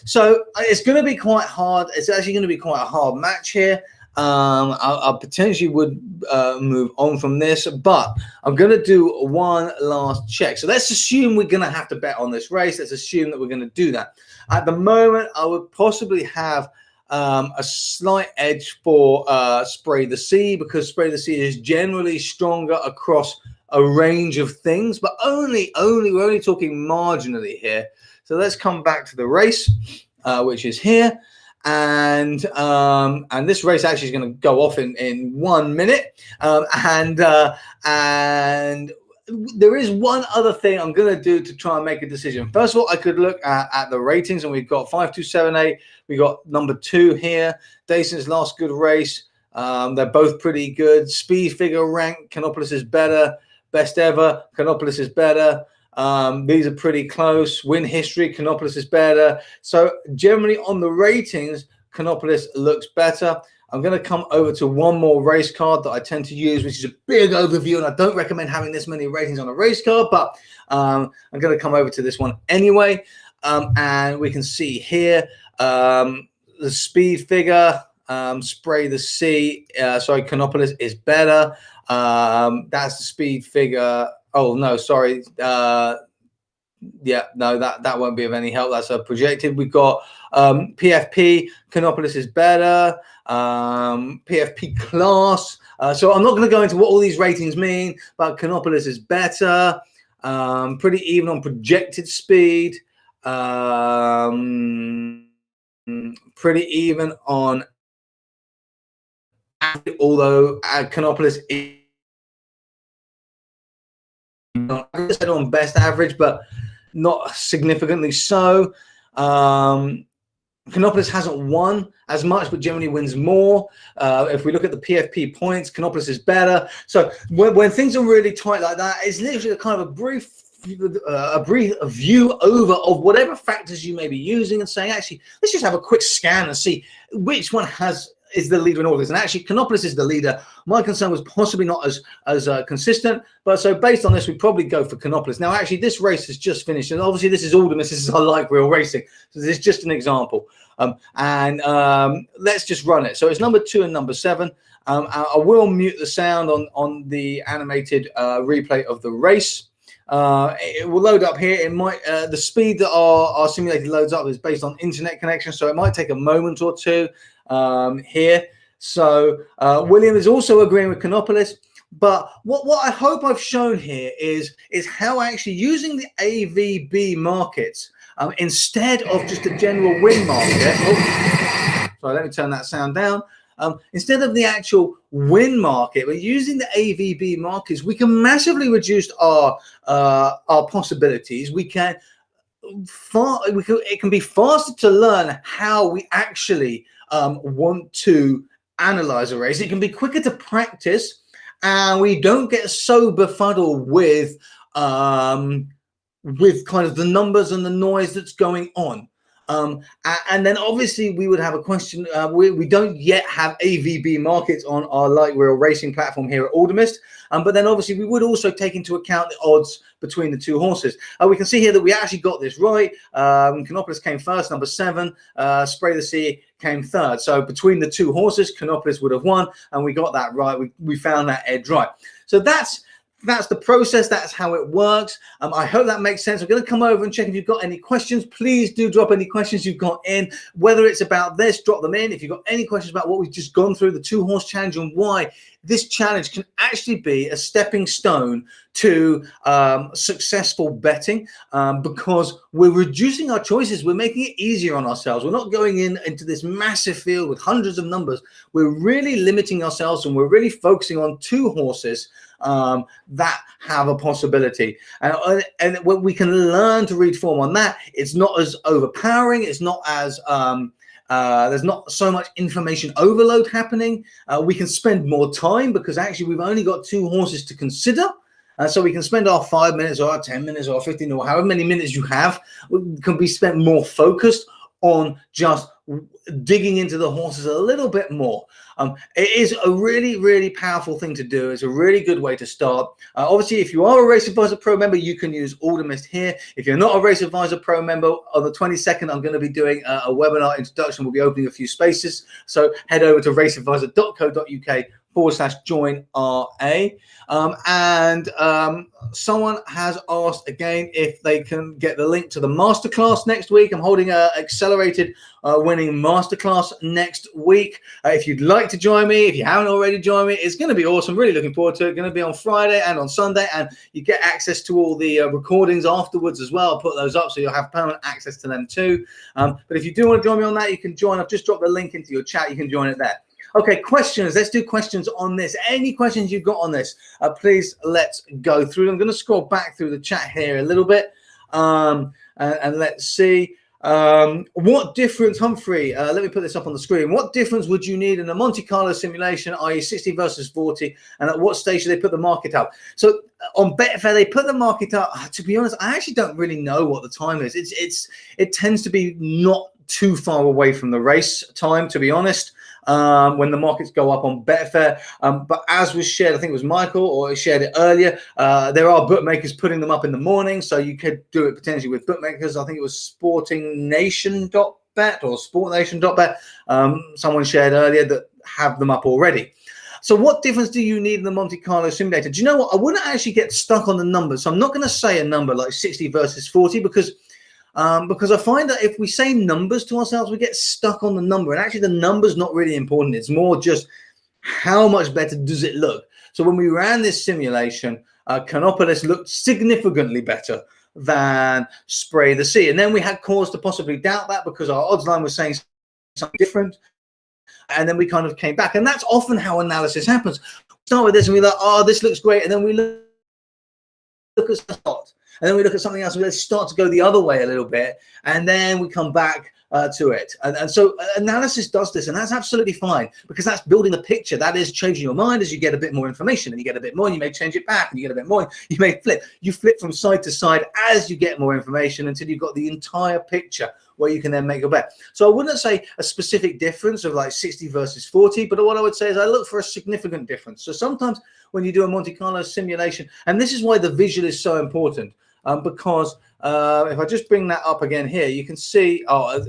So it's going to be quite hard. It's actually going to be quite a hard match here. I potentially would move on from this, but I'm going to do one last check. So let's assume we're going to have to bet on this race. Let's assume that we're going to do that. At the moment, I would possibly have a slight edge for Spray the Sea, because Spray the Sea is generally stronger across a range of things, but we're only talking marginally here. So let's come back to the race, which is here. And this race actually is going to go off in 1 minute. And there is one other thing I'm going to do to try and make a decision. First of all, I could look at the ratings, and we've got 5278. We got number 2 here. Dayson's last good race. They're both pretty good. Speed figure rank, Canopolis is better. Best ever, Canopolis is better. These are pretty close. Win history, Canopolis is better. So generally on the ratings, Canopolis looks better. I'm going to come over to one more race card that I tend to use, which is a big overview, and I don't recommend having this many ratings on a race card, but I'm going to come over to this one anyway. And we can see here the speed figure, spray the sea. Sorry, Canopolis is better. That's the speed figure. Oh, no, sorry. Yeah, no, that won't be of any help. That's a projected. We've got PFP. Canopolis is better. PFP class. So I'm not going to go into what all these ratings mean, but Canopolis is better. Pretty even on projected speed. Pretty even on, although Canopolis is on best average, but not significantly so. Canopolis hasn't won as much, but generally wins more. If we look at the PFP points, Canopolis is better. So when things are really tight like that, it's literally a kind of a brief view over of whatever factors you may be using and saying, actually, let's just have a quick scan and see which one is the leader in all this. And actually, Canopolis is the leader. My concern was possibly not as consistent, but so based on this, we probably go for Canopolis. Now, actually, this race has just finished, and obviously, this is Aldermas. This is our light wheel racing. So this is just an example. Let's just run it. So it's number 2 and number 7. I will mute the sound on the animated replay of the race. It will load up here. It might the speed that our simulator loads up is based on internet connection, so it might take a moment or two here. So William is also agreeing with Canopolis, but what I hope I've shown here is how actually using the AVB markets instead of just a general win market. Oh, sorry, let me turn that sound down. Instead of the actual win market, we're using the AVB markets. We can massively reduce our possibilities. It can be faster to learn how we actually want to analyze a race. It can be quicker to practice, and we don't get so befuddled with kind of the numbers and the noise that's going on. And then obviously we would have a question. We don't yet have AVB markets on our light wheel racing platform here at Aldermas. But then obviously we would also take into account the odds between the two horses. We can see here that we actually got this right. Canopolis came first, number 7. Spray the Sea came third. So between the two horses, Canopolis would have won, and we got that right. We found that edge right. So that's the process. That's how it works. I hope that makes sense. I'm going to come over and check if you've got any questions. Please do drop any questions you've got in, whether it's about this, drop them in. If you've got any questions about what we've just gone through, the 2-horse challenge, and why this challenge can actually be a stepping stone to successful betting, because we're reducing our choices. We're making it easier on ourselves. We're not going into this massive field with hundreds of numbers. We're really limiting ourselves, and we're really focusing on 2 horses that have a possibility, and when we can learn to read form on that, it's not as overpowering. It's not as there's not so much information overload happening. We can spend more time because actually we've only got 2 horses to consider. So we can spend our 5 minutes or our 10 minutes or 15 or however many minutes you have can be spent more focused on just digging into the horses a little bit more. It is a really, really powerful thing to do. It's a really good way to start. Obviously, if you are a Race Advisor Pro member, you can use Aldermas here. If you're not a Race Advisor Pro member, on the 22nd, I'm going to be doing a webinar introduction. We'll be opening a few spaces. So head over to raceadvisor.co.uk/join RA. Someone has asked again if they can get the link to the masterclass next week. I'm holding an accelerated winning masterclass next week. If you'd like to join me, if you haven't already joined me, it's going to be awesome. Really looking forward to it. Going to be on Friday and on Sunday, and you get access to all the recordings afterwards as well. I'll put those up so you'll have permanent access to them too. But if you do want to join me on that, you can join. I've just dropped the link into your chat. You can join it there. Okay, questions. Let's do questions on this. Any questions you've got on this, please let's go through. I'm going to scroll back through the chat here a little bit, and let's see. What difference, Humphrey, let me put this up on the screen. What difference would you need in a Monte Carlo simulation, i.e. 60 versus 40, and at what stage should they put the market up? So on Betfair, they put the market up. To be honest, I actually don't really know what the time is. It tends to be not too far away from the race time, to be honest. when the markets go up on Betfair. But as was shared, I think it was Michael or shared it earlier, there are bookmakers putting them up in the morning, so you could do it potentially with bookmakers. I think it was sportingnation.bet or sportnation.bet. Someone shared earlier that have them up already. So what difference do you need in the Monte Carlo simulator? Do you know what? I wouldn't actually get stuck on the numbers. So I'm not going to say a number like 60 versus 40 because I find that if we say numbers to ourselves, we get stuck on the number. And actually, the number's not really important. It's more just how much better does it look? So when we ran this simulation, Canopolis looked significantly better than Spray the Sea. And then we had cause to possibly doubt that because our odds line was saying something different. And then we kind of came back. And that's often how analysis happens. We start with this and we're like, oh, this looks great. And then we look at spot. And then we look at something else and we start to go the other way a little bit. And then we come back to it. And so analysis does this, and that's absolutely fine because that's building a picture. That is changing your mind as you get a bit more information, and you get a bit more, and you may change it back, and you get a bit more, you may flip. You flip from side to side as you get more information until you've got the entire picture where you can then make your bet. So I wouldn't say a specific difference of like 60 versus 40, but what I would say is I look for a significant difference. So sometimes when you do a Monte Carlo simulation, and this is why the visual is so important, because if I just bring that up again here, you can see, I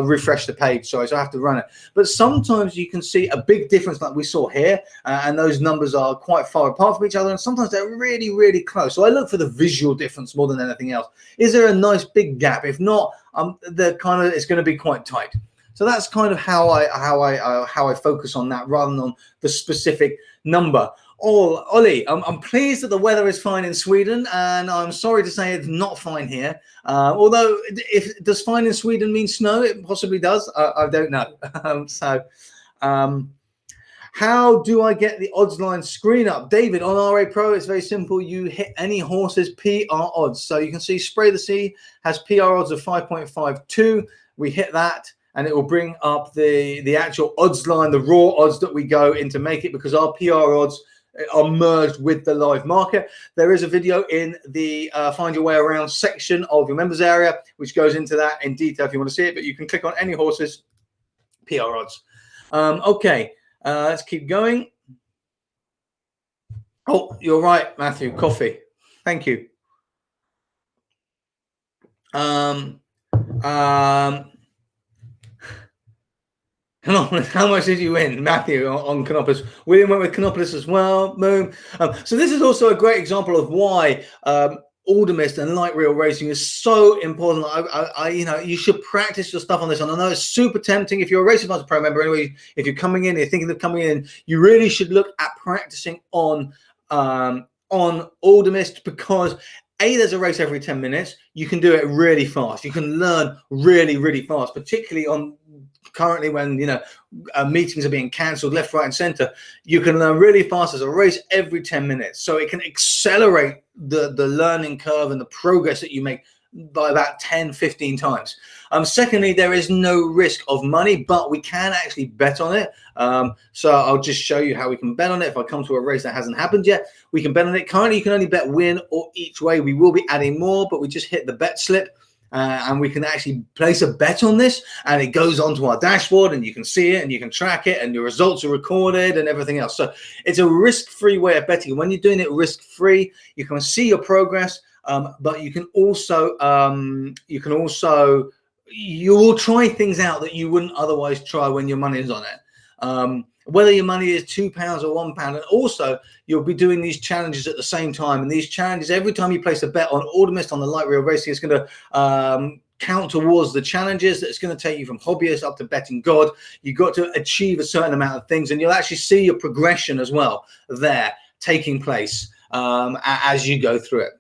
refreshed the page, sorry, so I have to run it. But sometimes you can see a big difference like we saw here, and those numbers are quite far apart from each other, and sometimes they're really, really close. So I look for the visual difference more than anything else. Is there a nice big gap? If not, it's going to be quite tight. So that's kind of how I focus on that rather than on the specific number. Ollie, I'm pleased that the weather is fine in Sweden, and I'm sorry to say it's not fine here. Although, does fine in Sweden mean snow? It possibly does. I don't know. How do I get the odds line screen up? David, on RA Pro, it's very simple. You hit any horse's PR odds. So you can see Spray the Sea has PR odds of 5.52. We hit that, and it will bring up the actual odds line, the raw odds that we go in to make it, because our PR odds are merged with the live market. There is a video in the Find Your Way Around section of your members area, which goes into that in detail if you want to see it, but you can click on any horses PR odds. Okay, let's keep going. Oh, you're right, Matthew, coffee. Thank you. How much did you win, Matthew, on Canopolis? William went with Canopolis as well. Boom. So this is also a great example of why Aldermist and light reel racing is so important. You should practice your stuff on this. And I know it's super tempting if you're a Racing Master Pro member. Anyway, if you're coming in, you're thinking of coming in, you really should look at practicing on Aldermist, because there's a race every 10 minutes. You can do it really fast. You can learn really, really fast, particularly on currently when meetings are being cancelled left, right, and centre. You can learn really fast. As a race every 10 minutes, so it can accelerate the learning curve and the progress that you make by about 10-15 times. Secondly, there is no risk of money, but we can actually bet on it. So I'll just show you how we can bet on it. If I come to a race that hasn't happened yet, we can bet on it. Currently, you can only bet win or each way. We will be adding more, but we just hit the bet slip. And we can actually place a bet on this, and it goes onto our dashboard, and you can see it, and you can track it, and your results are recorded and everything else. So it's a risk-free way of betting. When you're doing it risk-free, you can see your progress, but you will try things out that you wouldn't otherwise try when your money is on it. Whether your money is £2 or £1, and also you'll be doing these challenges at the same time. And these challenges, every time you place a bet on Aldermist on the light reel racing, it's going to count towards the challenges. That's going to take you from hobbyist up to betting God. You've got to achieve a certain amount of things, and you'll actually see your progression as well there taking place as you go through it.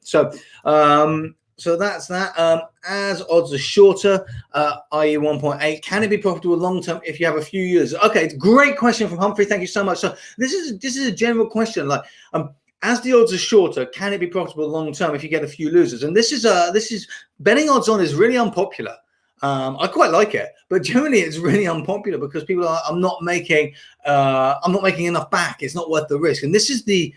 So that's that. As odds are shorter, i.e. 1.8, can it be profitable long term if you have a few users? Okay, great question from Humphrey. Thank you so much. So this is a general question. Like, as the odds are shorter, can it be profitable long term if you get a few losers? And this is betting odds on is really unpopular. I quite like it, but generally it's really unpopular because people are, I'm not making enough back. It's not worth the risk. And this is the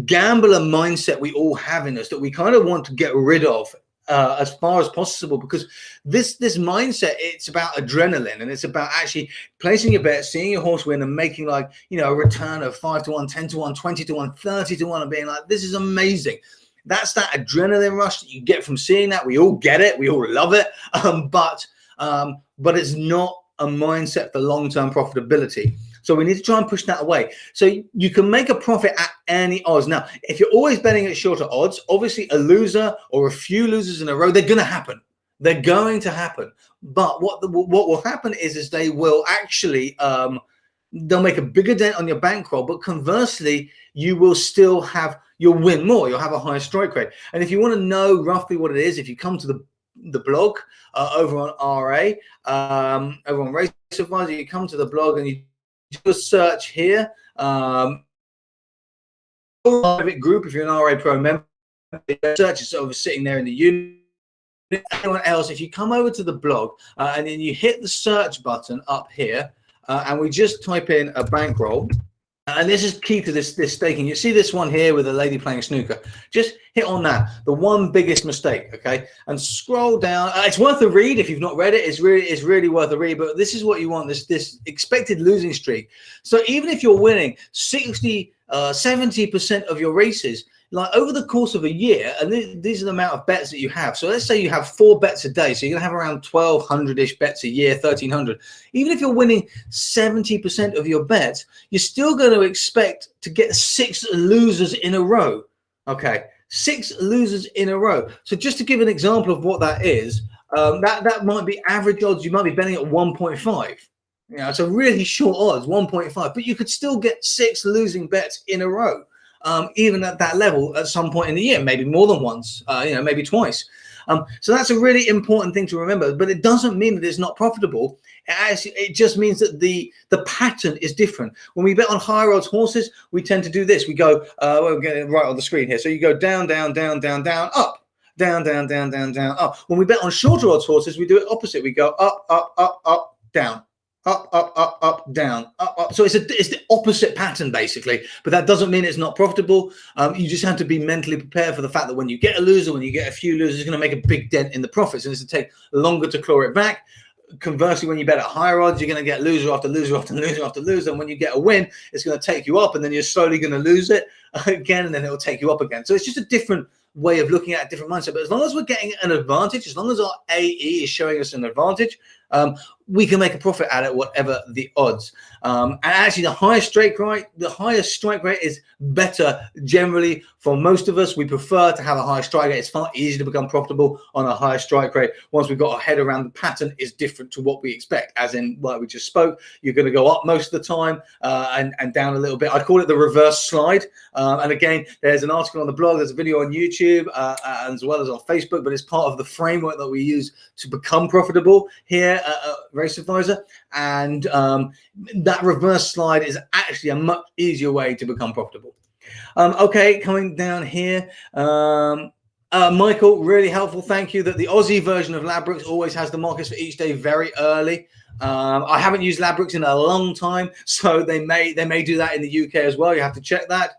gambler mindset we all have in us that we kind of want to get rid of as far as possible, because this mindset, it's about adrenaline, and it's about actually placing your bet, seeing your horse win, and making, like, you know, a return of 5 to 1, 10 to 1, 20 to 1, 30 to 1, and being like, this is amazing. That's that adrenaline rush that you get from seeing that. We all get it, we all love it, but it's not a mindset for long-term profitability. So we need to try and push that away. So you can make a profit at any odds. Now, if you're always betting at shorter odds, obviously a loser or a few losers in a row, they're going to happen. They're going to happen. But what will happen is they will actually, they'll make a bigger dent on your bankroll, but conversely, you will still have, you'll win more. You'll have a higher strike rate. And if you want to know roughly what it is, if you come to the blog over on RA, over on Race Advisor, you come to the blog and you do a search here. Private group, if you're an RA Pro member, search is over sitting there in the unit. Anyone else, if you come over to the blog and then you hit the search button up here, and we just type in a bankroll. And this is key to this staking. You see this one here with a lady playing snooker. Just hit on that, the one biggest mistake, okay? And scroll down. It's worth a read if you've not read it. It's really worth a read. But this is what you want, this expected losing streak. So even if you're winning 60, 70% of your races, like over the course of a year, and these are the amount of bets that you have. So let's say you have 4 bets a day. So you're gonna have around 1,200-ish bets a year, 1,300. Even if you're winning 70% of your bets, you're still going to expect to get 6 losers in a row. Okay, 6 losers in a row. So just to give an example of what that is, that might be average odds. You might be betting at 1.5. You know, it's a really short odds, 1.5, but you could still get 6 losing bets in a row. Even at that level at some point in the year, maybe more than once, you know, maybe twice. So that's a really important thing to remember, but it doesn't mean that it's not profitable. It just means that the pattern is different. When we bet on higher odds horses, we tend to do this. We go, we'll get it right on the screen here. So you go down, down, down, down, down, up, down, down, down, down, down, up. When we bet on shorter odds horses, we do it opposite. We go up, up, up, up, down. Up, up, up, up, down, up, up. So it's the opposite pattern, basically. But that doesn't mean it's not profitable. You just have to be mentally prepared for the fact that when you get a loser, when you get a few losers, it's going to make a big dent in the profits, and it's going to take longer to claw it back. Conversely, when you bet at higher odds, you're going to get loser after loser after loser after loser. And when you get a win, it's going to take you up, and then you're slowly going to lose it again, and then it'll take you up again. So it's just a different way of looking at a different mindset. But as long as we're getting an advantage, as long as our AE is showing us an advantage, we can make a profit at it, whatever the odds. And actually, the highest strike rate is better generally for most of us. We prefer to have a higher strike rate. It's far easier to become profitable on a higher strike rate once we've got our head around the pattern is different to what we expect. As in, like we just spoke, you're going to go up most of the time and down a little bit. I call it the reverse slide. And again, there's an article on the blog, there's a video on YouTube, as well as on Facebook, but it's part of the framework that we use to become profitable here at Race Advisor. And that reverse slide is actually a much easier way to become profitable. Okay, coming down here, Michael, really helpful. Thank you. That the Aussie version of Ladbrokes always has the markets for each day very early. I haven't used Ladbrokes in a long time, so they may do that in the UK as well. You have to check that.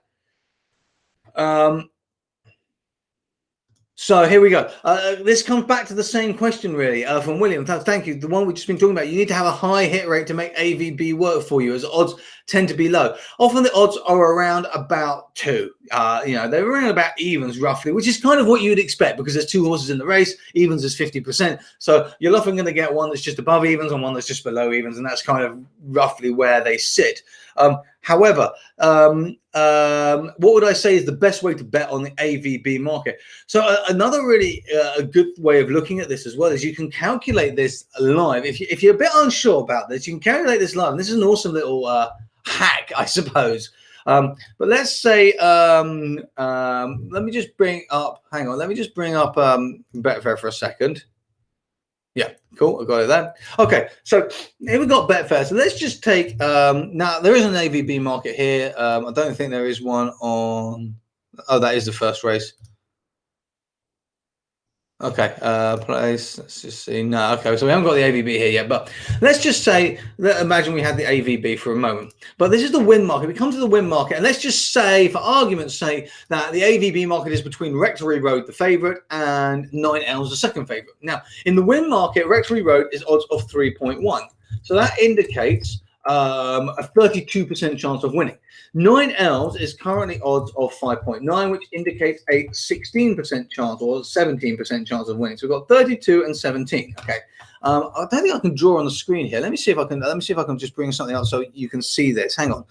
So here we go. This comes back to the same question, really, from William. Thank you. The one we've just been talking about. You need to have a high hit rate to make AVB work for you, as odds tend to be low. Often the odds are around about 2. You know, they're around about evens roughly, which is kind of what you'd expect because there's 2 horses in the race. Evens is 50%. So you're often going to get one that's just above evens and one that's just below evens, and that's kind of roughly where they sit. However, what would I say is the best way to bet on the AVB market? So another really a good way of looking at this as well is you can calculate this live. If you're a bit unsure about this, you can calculate this live. And this is an awesome little hack, I suppose. But let's say, let me just bring up, hang on, let me just bring up Betfair for a second. Yeah, cool. I got it there. Okay, so here we've got Betfair. So let's just take, now there is an AVB market here. I don't think there is one on, oh, that is the first race. Okay, place. Let's just see. No, okay. So we haven't got the AVB here yet, but let's just say that imagine we had the AVB for a moment. But this is the win market. We come to the win market, and let's just say, for argument's sake, that the AVB market is between Rectory Road, the favorite, and 9Ls, the second favorite. Now, in the win market, Rectory Road is odds of 3.1. So that indicates a 32% chance of winning. 9Ls is currently odds of 5.9, which indicates a 16% chance or 17% chance of winning. So we've got 32 and 17. Okay. I don't think I can draw on the screen here. Let me see if I can. Let me see if I can just bring something up so you can see this. Hang on.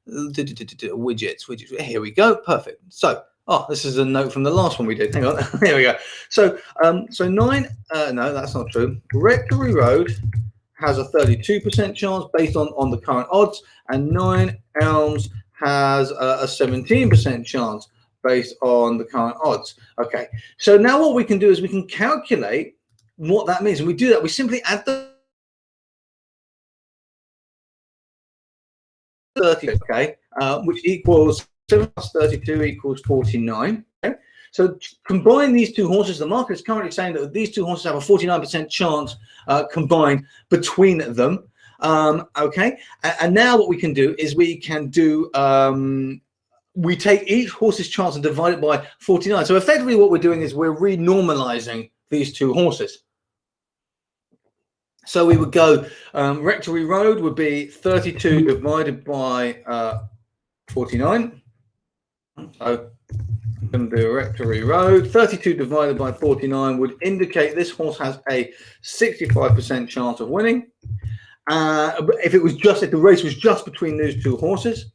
Widgets. Here we go. Perfect. So, this is a note from the last one we did. Hang on. Here we go. So, no, that's not true. Rectory Road has a 32% chance based on the current odds, and 9 Elms has a 17% chance based on the current odds. Okay, so now what we can do is we can calculate what that means, and we do that. We simply add the 30, okay, which equals 7 plus 32 equals 49. Okay? So combine these two horses. The market is currently saying that these two horses have a 49% chance combined between them. Okay, and now what we can do is we can do we take each horse's chance and divide it by 49. So effectively what we're doing is we're renormalizing these two horses. So we would go Rectory Road would be 32 divided by 49. So I'm going to do Rectory Road. 32 divided by 49 would indicate this horse has a 65% chance of winning. If the race was just between those two horses,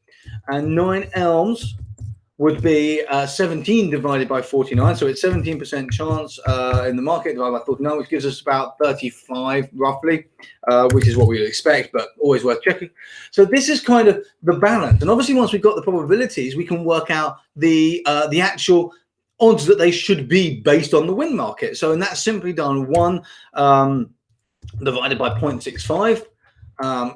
and 9 Elms would be 17 divided by 49, so it's 17% chance in the market divided by 49, which gives us about 35 roughly, which is what we would expect, but always worth checking. So this is kind of the balance, and obviously once we've got the probabilities, we can work out the actual odds that they should be based on the win market. So and that's simply done 1 divided by 0.65.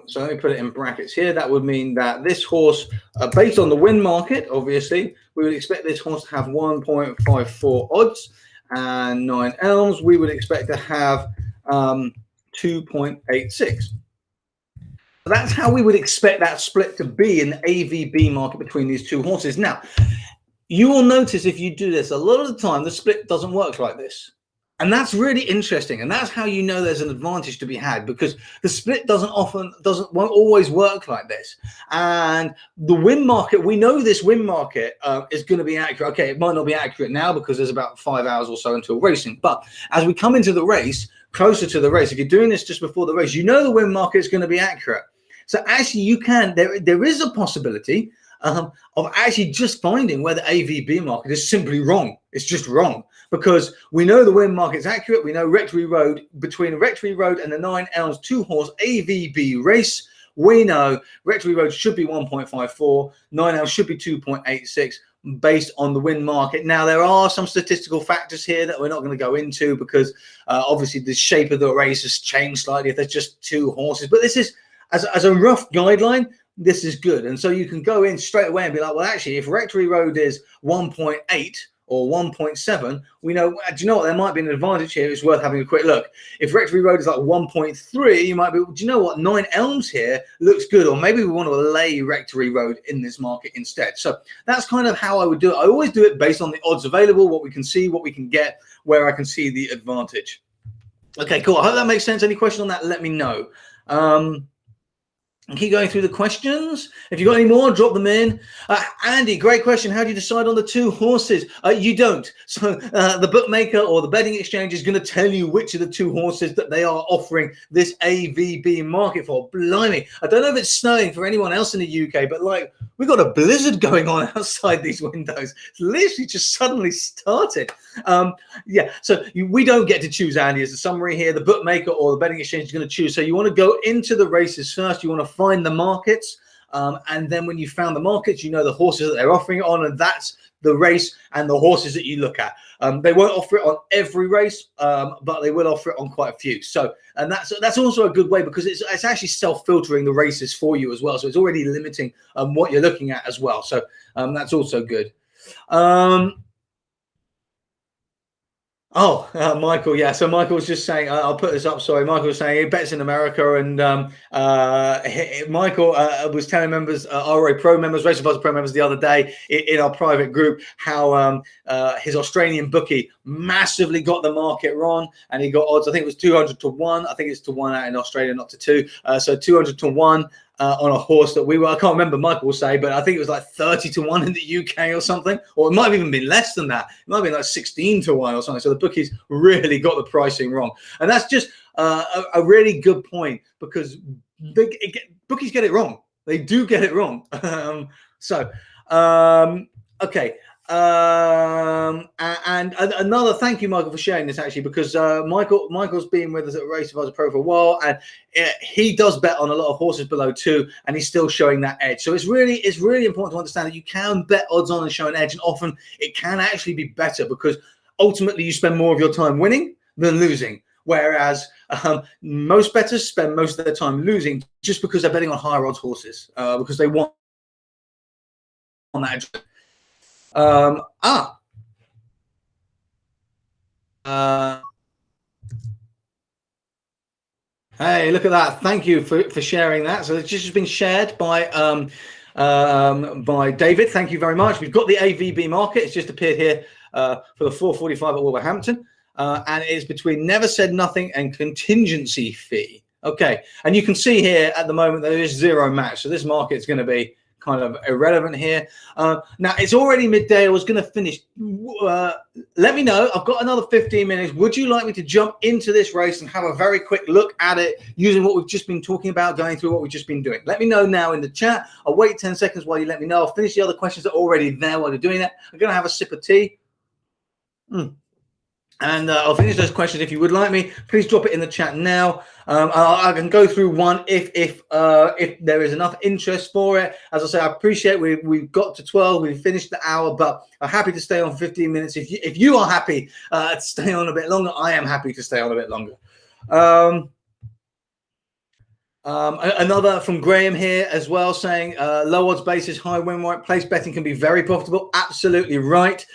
So let me put it in brackets here. That would mean that this horse, based on the win market, obviously, we would expect this horse to have 1.54 odds, and 9 Elms, we would expect to have 2.86. So that's how we would expect that split to be in the AVB market between these two horses. Now, you will notice if you do this, a lot of the time, the split doesn't work like this. And that's really interesting, and that's how you know there's an advantage to be had, because the split won't always work like this. And the win market, we know this win market is going to be accurate. Okay, it might not be accurate now because there's about 5 hours or so until racing. But as we come into the race, closer to the race, if you're doing this just before the race, you know the win market is going to be accurate. So actually, you can. There is a possibility of actually just finding where the AVB market is simply wrong. It's just wrong. Because we know the win market is accurate. We know Rectory Road, between Rectory Road and the 9 Elms 2-horse AVB race, we know Rectory Road should be 1.54, 9 Elms should be 2.86 based on the win market. Now, there are some statistical factors here that we're not going to go into because obviously the shape of the race has changed slightly if there's just 2 horses. But this is, as a rough guideline, this is good. And so you can go in straight away and be like, well, actually, if Rectory Road is 1.8, or 1.7, we know, do you know what, there might be an advantage here. It's worth having a quick look. If Rectory Road is like 1.3, you might be, do you know what, 9 Elms here looks good, or maybe we want to lay Rectory Road in this market instead. So that's kind of how I would do it. I always do it based on the odds available, what we can see, what we can get, where I can see the advantage. Okay, cool. I hope that makes sense. Any question on that, let me know. And keep going through the questions. If you've got any more, drop them in. Andy, great question. How do you decide on the 2 horses? You don't. So the bookmaker or the betting exchange is going to tell you which of the 2 horses that they are offering this AVB market for. Blimey. I don't know if it's snowing for anyone else in the UK, but like we've got a blizzard going on outside these windows. It's literally just suddenly started. Yeah, so we don't get to choose, Andy, as a summary here. The bookmaker or the betting exchange is going to choose. So you want to go into the races first. You want to find the markets, and then when you found the markets, you know the horses that they're offering it on, and that's the race and the horses that you look at. They won't offer it on every race, but they will offer it on quite a few. So, and that's also a good way because it's actually self-filtering the races for you as well. So it's already limiting what you're looking at as well. So that's also good. Oh, Michael, yeah. So Michael was just saying, I'll put this up. Sorry, Michael was saying he bets in America, and Michael was telling members, RA Pro members, Race Advisor Pro members, the other day in our private group how his Australian bookie massively got the market wrong, and he got odds. I think it was 200 to 1. I think it's to 1 out in Australia, not to 2. So 200 to 1. On a horse that I can't remember, Michael will say, but I think it was like 30 to 1 in the UK or something, or it might have even been less than that. It might have been like 16 to 1 or something. So the bookies really got the pricing wrong. And that's just a really good point, because bookies get it wrong. They do get it wrong. Okay. And another thank you, Michael, for sharing this, actually, because Michael's been with us at Race Advisor Pro for a while, and he does bet on a lot of horses below 2, and he's still showing that edge. So it's really important to understand that you can bet odds on and show an edge, and often it can actually be better, because ultimately you spend more of your time winning than losing. Whereas most bettors spend most of their time losing just because they're betting on higher odds horses, because they want on that edge. Hey, look at that. Thank you for sharing that. So it's just been shared by David. Thank you very much. We've got the AVB market. It's just appeared here for the 4:45 at Wolverhampton. And it's between Never Said Nothing and Contingency Fee. Okay. And you can see here at the moment there is zero match. So this market is going to be kind of irrelevant here. Now it's already midday. I was going to finish. Let me know. I've got another 15 minutes. Would you like me to jump into this race and have a very quick look at it using what we've just been talking about, going through what we've just been doing? Let me know now in the chat. I'll wait 10 seconds while you let me know. I'll finish the other questions that are already there while you're doing that. I'm going to have a sip of tea. And I'll finish those questions. If you would like me, please drop it in the chat now. I can go through one if there is enough interest for it. As I say, I appreciate we've got to 12. We've finished the hour, but I'm happy to stay on for 15 minutes. If you are happy to stay on a bit longer, I am happy to stay on a bit longer. Another from Graham here as well, saying low odds basis, high win rate, place betting can be very profitable. Absolutely right.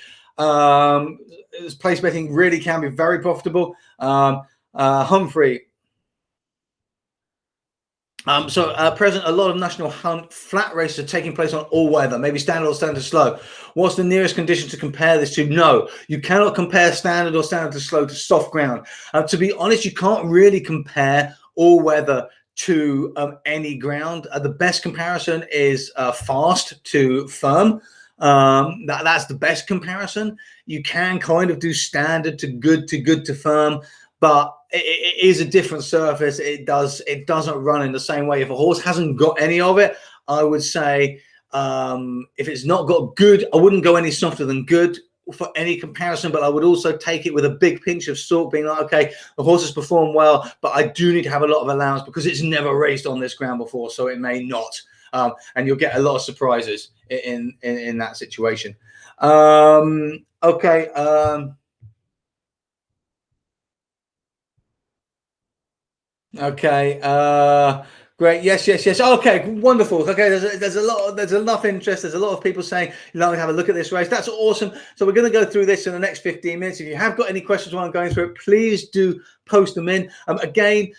Place betting really can be very profitable. Humphrey. Present, a lot of national hunt flat races are taking place on all weather, maybe standard or standard slow. What's the nearest condition to compare this to? No, you cannot compare standard or standard to slow to soft ground. To be honest, you can't really compare all weather to any ground. The best comparison is fast to firm. That's the best comparison. You can kind of do standard to good to firm, but it is a different surface. It doesn't run in the same way. If a horse hasn't got any of it, I would say if it's not got good, I wouldn't go any softer than good for any comparison, but I would also take it with a big pinch of salt, being like, okay, the horse has performed well, but I do need to have a lot of allowance because it's never raced on this ground before, so it may not. And you'll get a lot of surprises in that situation. Okay. Okay. Great. Yes. Okay. Wonderful. Okay. There's enough interest. There's a lot of people saying you'd like to have a look at this race. That's awesome. So we're going to go through this in the next 15 minutes. If you have got any questions while I'm going through it, please do post them in. Again,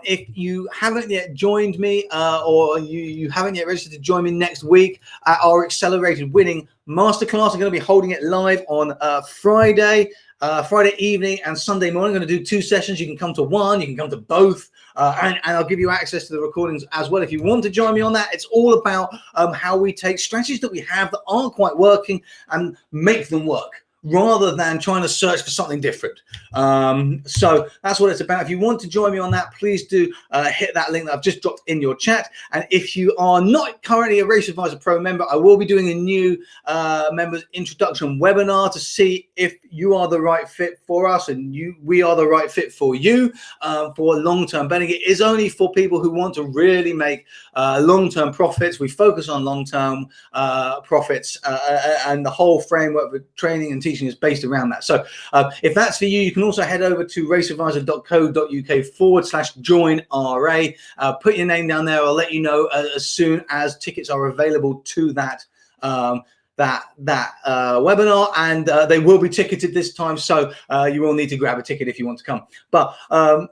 if you haven't yet joined me or you haven't yet registered to join me next week at our Accelerated Winning Masterclass, I'm going to be holding it live on Friday evening and Sunday morning. I'm going to do 2 sessions. You can come to one, you can come to both, and I'll give you access to the recordings as well if you want to join me on that. It's all about how we take strategies that we have that aren't quite working and make them work, rather than trying to search for something different. So that's what it's about. If you want to join me on that, please do hit that link that I've just dropped in your chat. And if you are not currently a Race Advisor Pro member, I will be doing a new members introduction webinar to see if you are the right fit for us and we are the right fit for you for long-term betting. It is only for people who want to really make long-term profits. We focus on long-term profits and the whole framework for training and teaching is based around that. So if that's for you, you can also head over to raceadvisor.co.uk/join-RA. Put your name down there. I'll let you know as soon as tickets are available to that webinar, and they will be ticketed this time, so you will need to grab a ticket if you want to come. But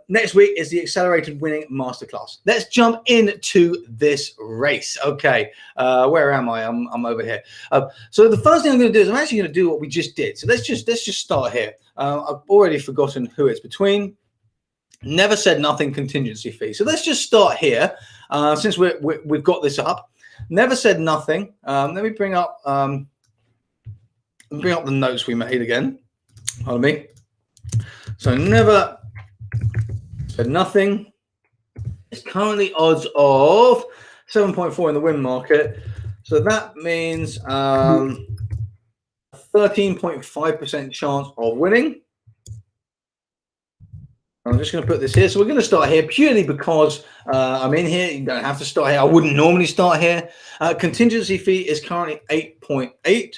next week is the Accelerated Winning Masterclass. Let's jump into this race. Okay, where am I? I'm over here. So the first thing I'm going to do is I'm actually going to do what we just did. So let's just start here. I've already forgotten who it's between. Never said nothing contingency fee. So let's just start here, since we've got this up. Never said nothing. Let me bring up the notes we made again. Pardon me. So never said nothing. It's currently odds of 7.4 in the win market. So that means 13.5% chance of winning. I'm just going to put this here. So we're going to start here purely because I'm in here. You don't have to start here. I wouldn't normally start here. Contingency fee is currently 8.8,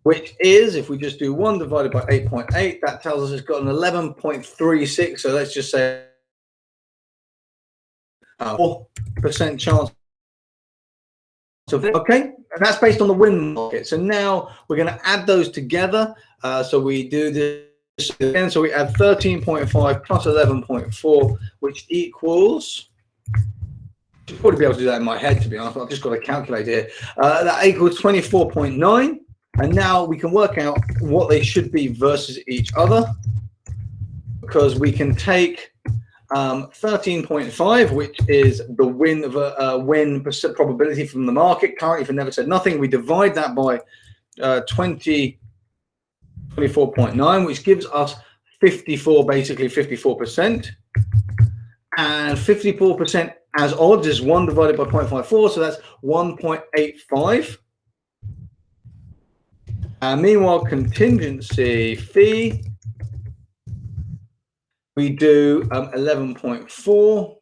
which is, if we just do 1 divided by 8.8, that tells us it's got an 11.36. So let's just say 4% chance. Okay, and that's based on the win market. So now we're going to add those together. So we do this. Again, so we add 13.5 plus 11.4, which equals, I'll probably be able to do that in my head, to be honest. I've just got to calculate here. That equals 24.9, and now we can work out what they should be versus each other, because we can take 13.5, which is the win probability from the market currently for never said nothing. We divide that by 24.9, which gives us 54, basically 54%. And 54% as odds is 1 divided by 0.54, so that's 1.85. Meanwhile, contingency fee, we do 11.4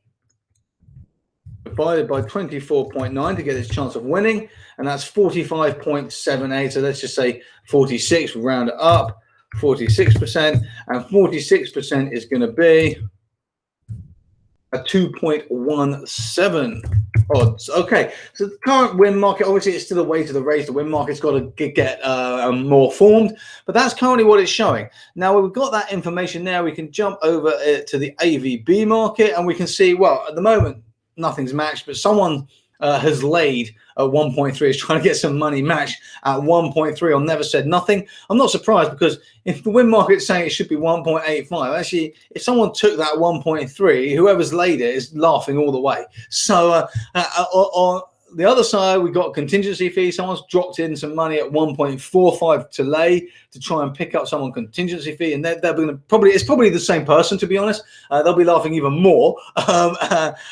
divided by 24.9 to get this chance of winning, and that's 45.78. So let's just say 46, we'll round it up, 46%, and 46% is going to be a 2.17 odds. Okay, so the current win market, obviously it's still a way to the race. The win market's got to get more formed, but that's currently what it's showing. Now we've got that information there, we can jump over to the AVB market, and we can see, well, at the moment nothing's matched, but someone has laid at 1.3, is trying to get some money matched at 1.3 on never said nothing. I'm not surprised, because if the win market is saying it should be 1.85, actually, if someone took that 1.3, whoever's laid it is laughing all the way. So on the other side, we got contingency fee. Someone's dropped in some money at 1.45 to lay to try and pick up someone contingency fee, and they're going to probably, it's probably the same person, to be honest. They'll be laughing even more.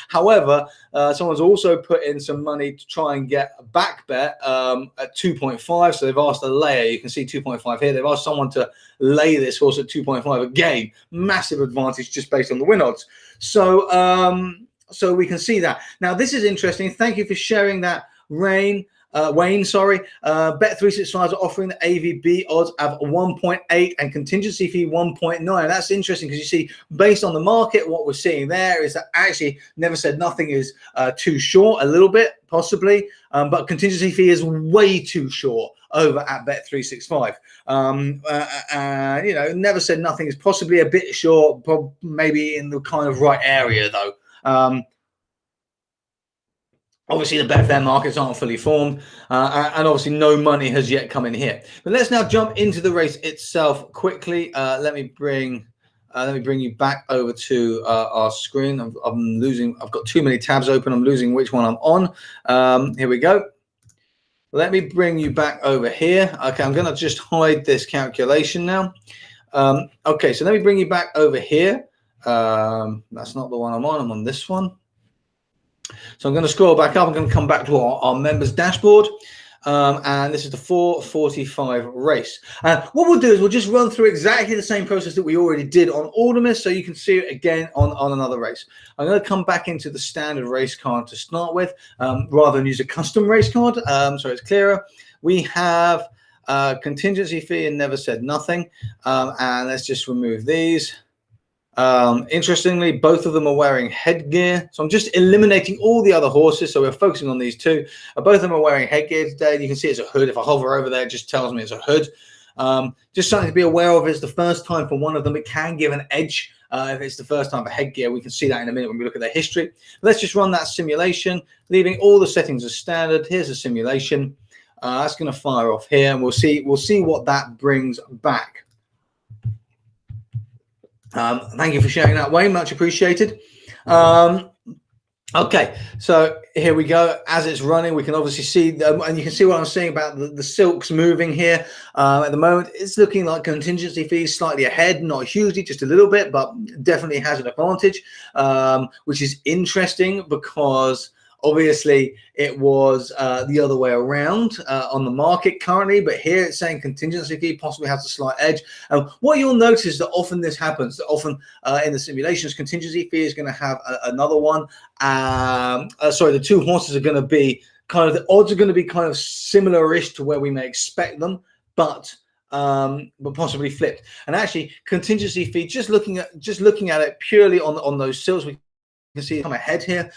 However, someone's also put in some money to try and get a back bet at 2.5. So they've asked a layer. You can see 2.5 here. They've asked someone to lay this horse at 2.5. Again, massive advantage just based on the win odds. So so we can see that. Now, this is interesting. Thank you for sharing that, Wayne. Bet365 are offering the AVB odds of 1.8 and contingency fee 1.9. That's interesting, because you see, based on the market, what we're seeing there is that actually never said nothing is too short, a little bit possibly, but contingency fee is way too short over at Bet365. You know, never said nothing is possibly a bit short, maybe in the kind of right area though. Obviously, the Betfair markets aren't fully formed, and obviously no money has yet come in here. But let's now jump into the race itself quickly. Let me bring you back over to our screen. I'm losing. I've got too many tabs open. I'm losing which one I'm on. Here we go. Let me bring you back over here. Okay, I'm going to just hide this calculation now. Okay, so let me bring you back over here. That's not the one I'm on. I'm on this one. So I'm going to scroll back up. I'm going to come back to our members dashboard. And this is the 4:45 race. What we'll do is we'll just run through exactly the same process that we already did on Aldermis, so you can see it again on another race. I'm going to come back into the standard race card to start with, rather than use a custom race card, so it's clearer. We have contingency fee and never said nothing. And let's just remove these. Interestingly, both of them are wearing headgear. So I'm just eliminating all the other horses. So we're focusing on these two. Both of them are wearing headgear today. You can see it's a hood. If I hover over there, it just tells me it's a hood. Just something to be aware of. It's the first time for one of them. It can give an edge if it's the first time for headgear. We can see that in a minute when we look at their history. Let's just run that simulation, leaving all the settings as standard. Here's a simulation. That's going to fire off here, and we'll see what that brings back. Thank you for sharing that, Wayne. Much appreciated. Okay, so here we go. As it's running, we can obviously see, and you can see what I'm saying about the silks moving here. At the moment, it's looking like contingency fees slightly ahead, not hugely, just a little bit, but definitely has an advantage, which is interesting because obviously it was the other way around on the market currently, but here it's saying contingency fee possibly has a slight edge. And what you'll notice is that often this happens, that often in the simulations, contingency fee is going to have another one. Sorry, the two horses are going to be kind of, the odds are going to be kind of similar-ish to where we may expect them, but possibly flipped. And actually, contingency fee, just looking at it purely on those sills, we can see it come ahead here.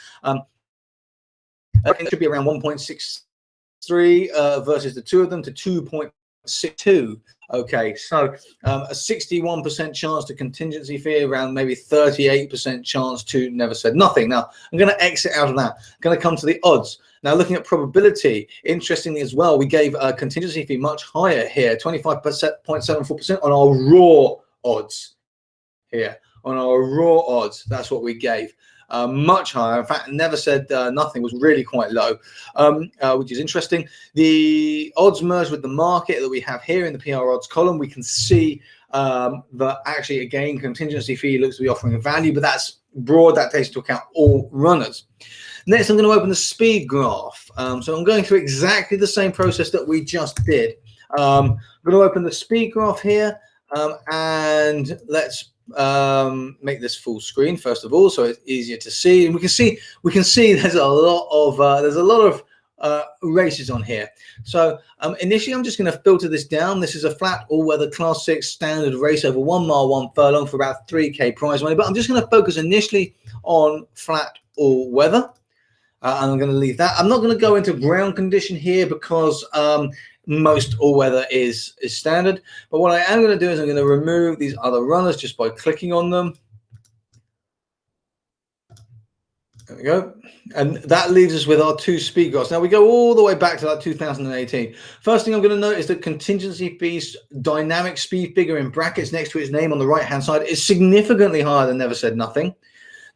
It should be around 1.63 versus the two of them to 2.62. Okay, so a 61% chance to contingency fee, around maybe 38% chance to never said nothing. Now, I'm going to exit out of that. I'm going to come to the odds. Now, looking at probability, interestingly as well, we gave a contingency fee much higher here, 25.74% on our raw odds here. On our raw odds, that's what we gave. Much higher. In fact, never said nothing was really quite low, which is interesting. The odds merged with the market that we have here in the PR odds column, we can see that actually, again, contingency fee looks to be offering a value, but that's broad. That takes into account all runners. Next, I'm going to open the speed graph. So I'm going through exactly the same process that we just did. I'm going to open the speed graph here, and let's make this full screen first of all, so it's easier to see. And we can see there's a lot of races on here. So initially, I'm just going to filter this down. This is a flat all-weather Class 6 standard race over 1 mile, 1 furlong for about 3K prize money. But I'm just going to focus initially on flat all-weather. And I'm going to leave that. I'm not going to go into ground condition here because most all-weather is standard. But what I am going to do is I'm going to remove these other runners just by clicking on them. There we go. And that leaves us with our two speed graphs. Now we go all the way back to like 2018. First thing I'm going to note is that contingency fees dynamic speed figure in brackets next to its name on the right-hand side is significantly higher than Never Said Nothing.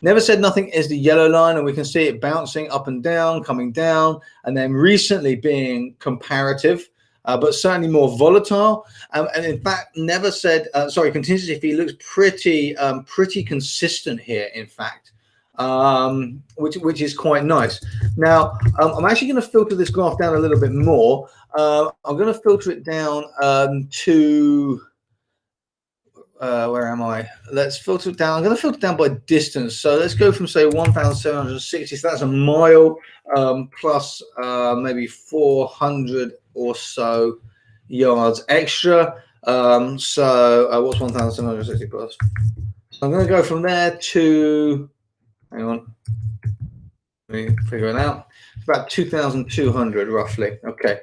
Never Said Nothing is the yellow line, and we can see it bouncing up and down, coming down, and then recently being comparative, but certainly more volatile. And in fact, contingency fee looks pretty consistent here, in fact, which is quite nice. Now, I'm actually going to filter this graph down a little bit more. I'm going to filter it down to... where am I? Let's filter it down. I'm going to filter down by distance. So let's go from, say, 1,760. So that's a mile plus maybe 400 or so yards extra. So what's 1,760 plus? So I'm going to go from there to, hang on, let me figure it out. It's about 2,200 roughly. Okay.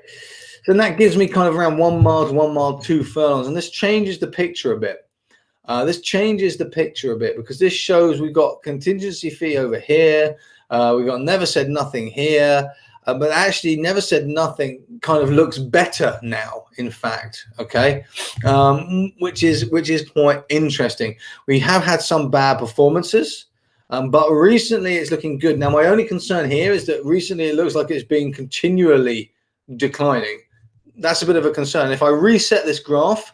So that gives me kind of around 1 mile to 1 mile, 2 furlongs. And this changes the picture a bit. This changes the picture a bit because this shows we've got contingency fee over here. We've got Never Said Nothing here. But actually, Never Said Nothing kind of looks better now, in fact, okay, which is quite interesting. We have had some bad performances, but recently it's looking good. Now, my only concern here is that recently it looks like it's been continually declining. That's a bit of a concern. If I reset this graph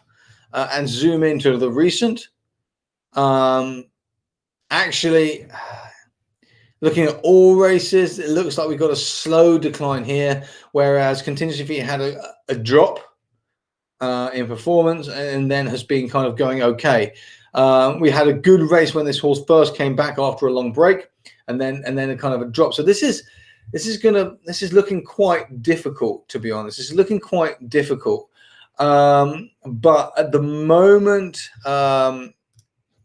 and zoom into the recent, actually, looking at all races, it looks like we've got a slow decline here, whereas contingency fee had a drop in performance and then has been kind of going okay. We had a good race when this horse first came back after a long break, and then a kind of a drop. So this is looking quite difficult, to be honest. This is looking quite difficult. But at the moment,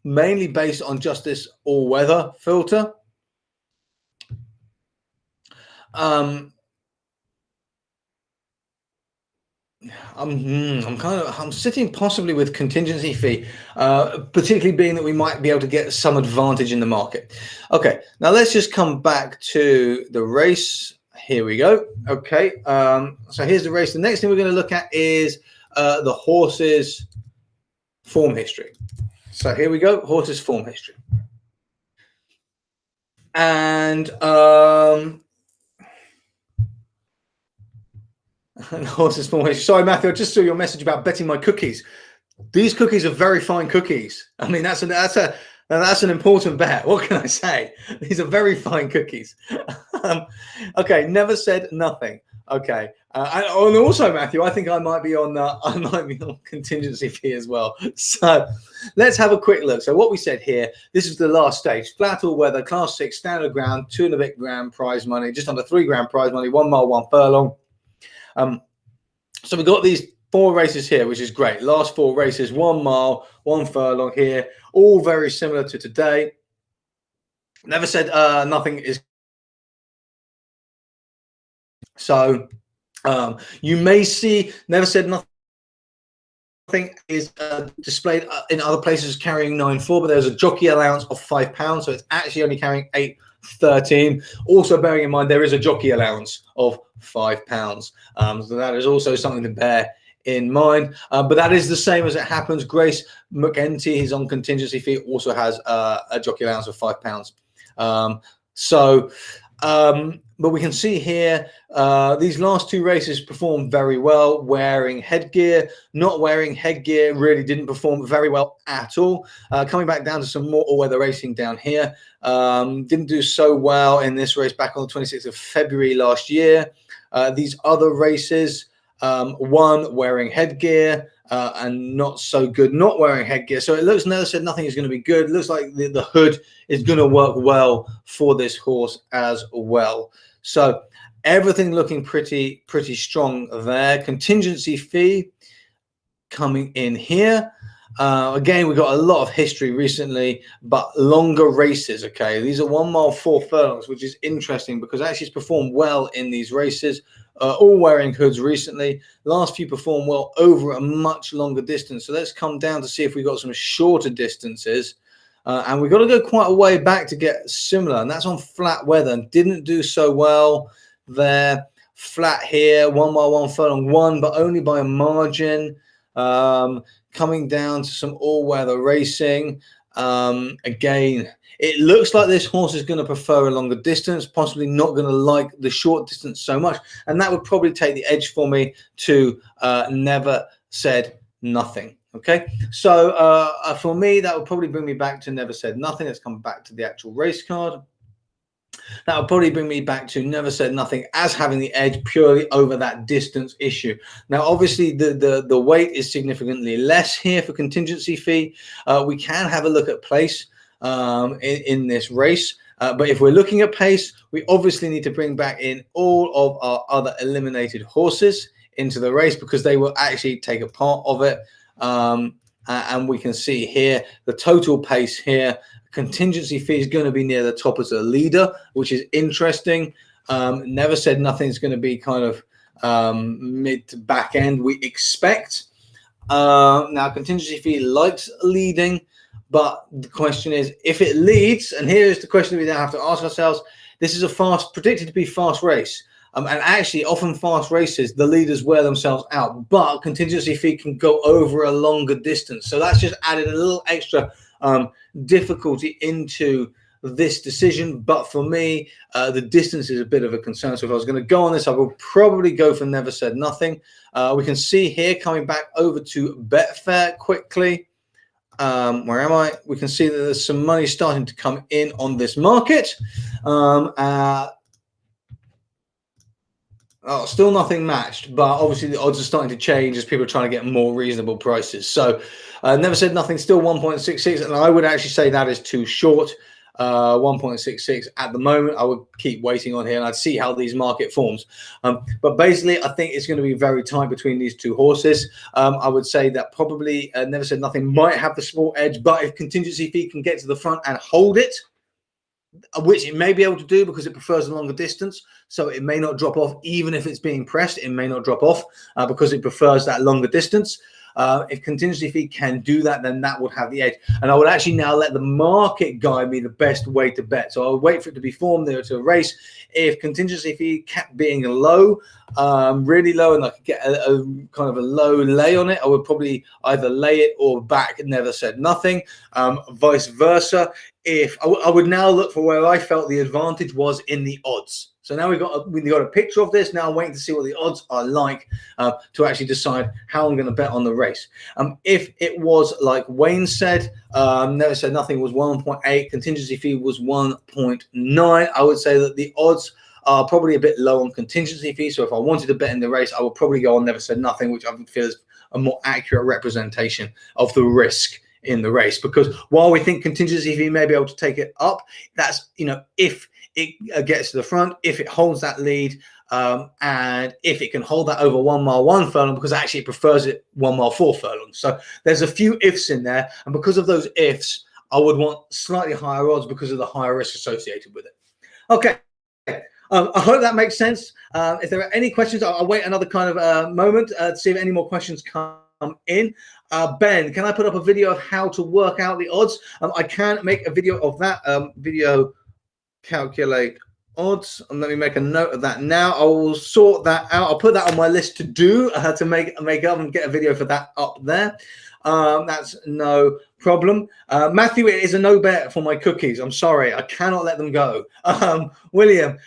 mainly based on just this all-weather filter. I'm sitting possibly with contingency fee, particularly being that we might be able to get some advantage in the market. Okay, now let's just come back to the race. Here we go. Okay, so here's the race. The next thing we're going to look at is the horse's form history. So here we go, horse's form history. And horse's form history. Sorry, Matthew, I just saw your message about betting my cookies. These cookies are very fine cookies. I mean, that's an important bet. What can I say? These are very fine cookies. Okay, never said nothing. Okay, and also, Matthew, I think I might be on contingency fee as well. So let's have a quick look. So what we said here, this is the last stage: flat all weather, class 6, standard ground, 2 and a bit grand prize money, just under 3 grand prize money, 1 mile, 1 furlong. So we've got these 4 races here, which is great. Last 4 races, 1 mile, 1 furlong here, all very similar to today. Never said nothing is. So you may see never said nothing is displayed in other places carrying 9.4, but there's a jockey allowance of £5, so it's actually only carrying 8.13. Also bearing in mind there is a jockey allowance of £5, so that is also something to bear in mind, but that is the same as it happens. Grace McEntee, he's on contingency fee, also has a jockey allowance of £5. But we can see here these last 2 races performed very well. Wearing headgear, not wearing headgear really didn't perform very well at all. Coming back down to some more all-weather racing down here, didn't do so well in this race back on the 26th of February last year. These other races, one wearing headgear and not so good not wearing headgear. So it looks, never said nothing is going to be good. It looks like the hood is going to work well for this horse as well. So everything looking pretty strong there. Contingency fee coming in here. Again, we've got a lot of history recently, but longer races. Okay, these are 1 mile 4 furlongs, which is interesting because actually it's performed well in these races. All wearing hoods recently. Last few performed well over a much longer distance. So let's come down to see if we got some shorter distances. And we've got to go quite a way back to get similar. And that's on flat weather. And didn't do so well there. Flat here, 1 mile 1 furlong, won, but only by a margin. Coming down to some all-weather racing. Again, it looks like this horse is going to prefer a longer distance, possibly not going to like the short distance so much. And that would probably take the edge for me to never said nothing. Okay, so for me, that would probably bring me back to never said nothing. Let's come back to the actual race card. That would probably bring me back to never said nothing as having the edge purely over that distance issue. Now, obviously, the weight is significantly less here for contingency fee. We can have a look at place in this race. But if we're looking at pace, we obviously need to bring back in all of our other eliminated horses into the race because they will actually take a part of it. And we can see here the total pace here. Contingency fee is going to be near the top as a leader, which is interesting. Never said nothing is going to be kind of mid to back end, we expect. Now, contingency fee likes leading, but the question is if it leads, and here is the question we now have to ask ourselves. This is a predicted to be fast race. And actually, often fast races, the leaders wear themselves out, but contingency fee can go over a longer distance. So that's just added a little extra difficulty into this decision. But for me, the distance is a bit of a concern. So if I was going to go on this, I will probably go for never said nothing. We can see here coming back over to Betfair quickly. Where am I? We can see that there's some money starting to come in on this market. Oh, still nothing matched, but obviously the odds are starting to change as people are trying to get more reasonable prices. So never said nothing, still 1.66, and I would actually say that is too short. 1.66 at the moment. I would keep waiting on here and I'd see how these market forms. But basically, I think it's going to be very tight between these two horses. I would say that probably Never Said Nothing might have the small edge, but if Contingency Fee can get to the front and hold it, which it may be able to do because it prefers a longer distance, so it may not drop off. Even if it's being pressed, it may not drop off because it prefers that longer distance. If Contingency Fee can do that, then that would have the edge. And I would actually now let the market guide me the best way to bet. So I'll wait for it to be formed there to a race. If Contingency Fee kept being low, really low, and I could get a kind of a low lay on it, I would probably either lay it or back Never Said Nothing. Vice versa. If I would now look for where I felt the advantage was in the odds. So now we've got a picture of this. Now I'm waiting to see what the odds are like to actually decide how I'm going to bet on the race. If it was like Wayne said, Never Said Nothing was 1.8, Contingency Fee was 1.9. I would say that the odds are probably a bit low on Contingency Fee. So if I wanted to bet in the race, I would probably go on Never Said Nothing, which I feel is a more accurate representation of the risk in the race. Because while we think Contingency Fee may be able to take it up, that's, if it gets to the front, if it holds that lead, and if it can hold that over 1 mile 1 furlong, because actually it prefers it 1 mile 4 furlongs. So there's a few ifs in there, and because of those ifs, I would want slightly higher odds because of the higher risk associated with it. Okay. I hope that makes sense. If there are any questions, I'll wait another kind of moment to see if any more questions come in. Ben, can I put up a video of how to work out the odds? I can make a video of that. Video calculate odds, and let me make a note of that now. I will sort that out. I'll put that on my list to do to make up and get a video for that up there. That's no problem. Matthew, it is a no bet for my cookies. I'm sorry, I cannot let them go. William,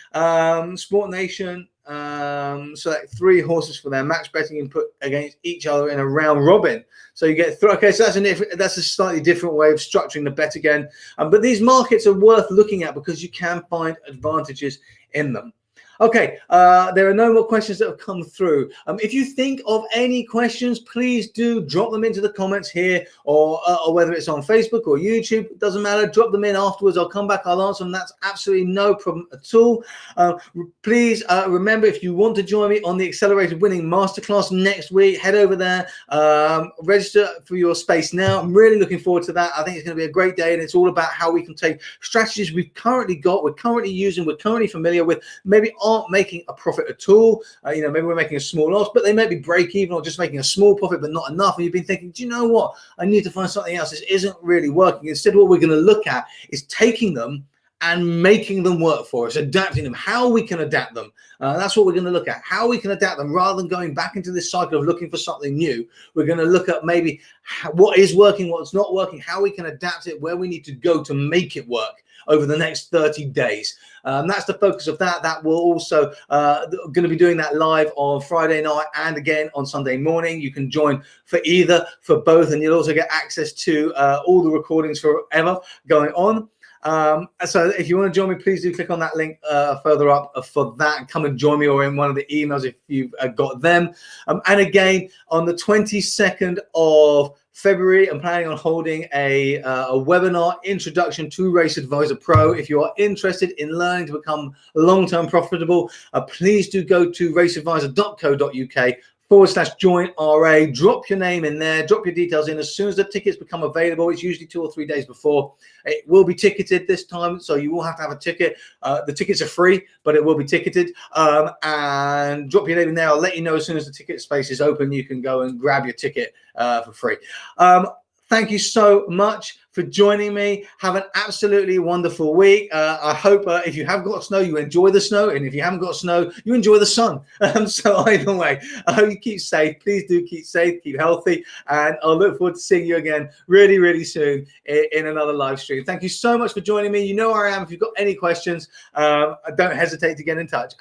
Sport Nation, select 3 horses for their match betting and put against each other in a round robin. So you get through. Okay, so that's a slightly different way of structuring the bet again. But these markets are worth looking at because you can find advantages in them. Okay, there are no more questions that have come through. If you think of any questions, please do drop them into the comments here, or whether it's on Facebook or YouTube, it doesn't matter. Drop them in afterwards. I'll come back, I'll answer them. That's absolutely no problem at all. Please remember, if you want to join me on the Accelerated Winning Masterclass next week, head over there, register for your space now. I'm really looking forward to that. I think it's going to be a great day, and it's all about how we can take strategies we've currently got, we're currently using, we're currently familiar with, maybe aren't making a profit at all. Maybe we're making a small loss, but they may be break even or just making a small profit but not enough, and you've been thinking, do you know what, I need to find something else, this isn't really working. Instead, what we're going to look at is taking them and making them work for us, adapting them, how we can adapt them. That's what we're going to look at, how we can adapt them, rather than going back into this cycle of looking for something new. We're going to look at maybe what is working, what's not working, how we can adapt it, where we need to go to make it work over the next 30 days. That's the focus of that. That will also going to be doing that live on Friday night and again on Sunday morning. You can join for either, for both, and you'll also get access to all the recordings forever going on. So if you want to join me, please do click on that link further up for that. Come and join me, or in one of the emails if you've got them. And again, on the 22nd of February, I'm planning on holding a webinar, Introduction to Race Advisor Pro. If you are interested in learning to become long-term profitable, please do go to raceadvisor.co.uk/join RA. Drop your name in there, drop your details in as soon as the tickets become available. It's usually 2 or 3 days before. It will be ticketed this time, so you will have to have a ticket. The tickets are free, but it will be ticketed. And drop your name in there. I'll let you know as soon as the ticket space is open. You can go and grab your ticket for free. Thank you so much for joining me. Have an absolutely wonderful week. I hope if you have got snow, you enjoy the snow. And if you haven't got snow, you enjoy the sun. So either way, I hope you keep safe. Please do keep safe, keep healthy. And I'll look forward to seeing you again really, really soon in another live stream. Thank you so much for joining me. You know where I am. If you've got any questions, don't hesitate to get in touch.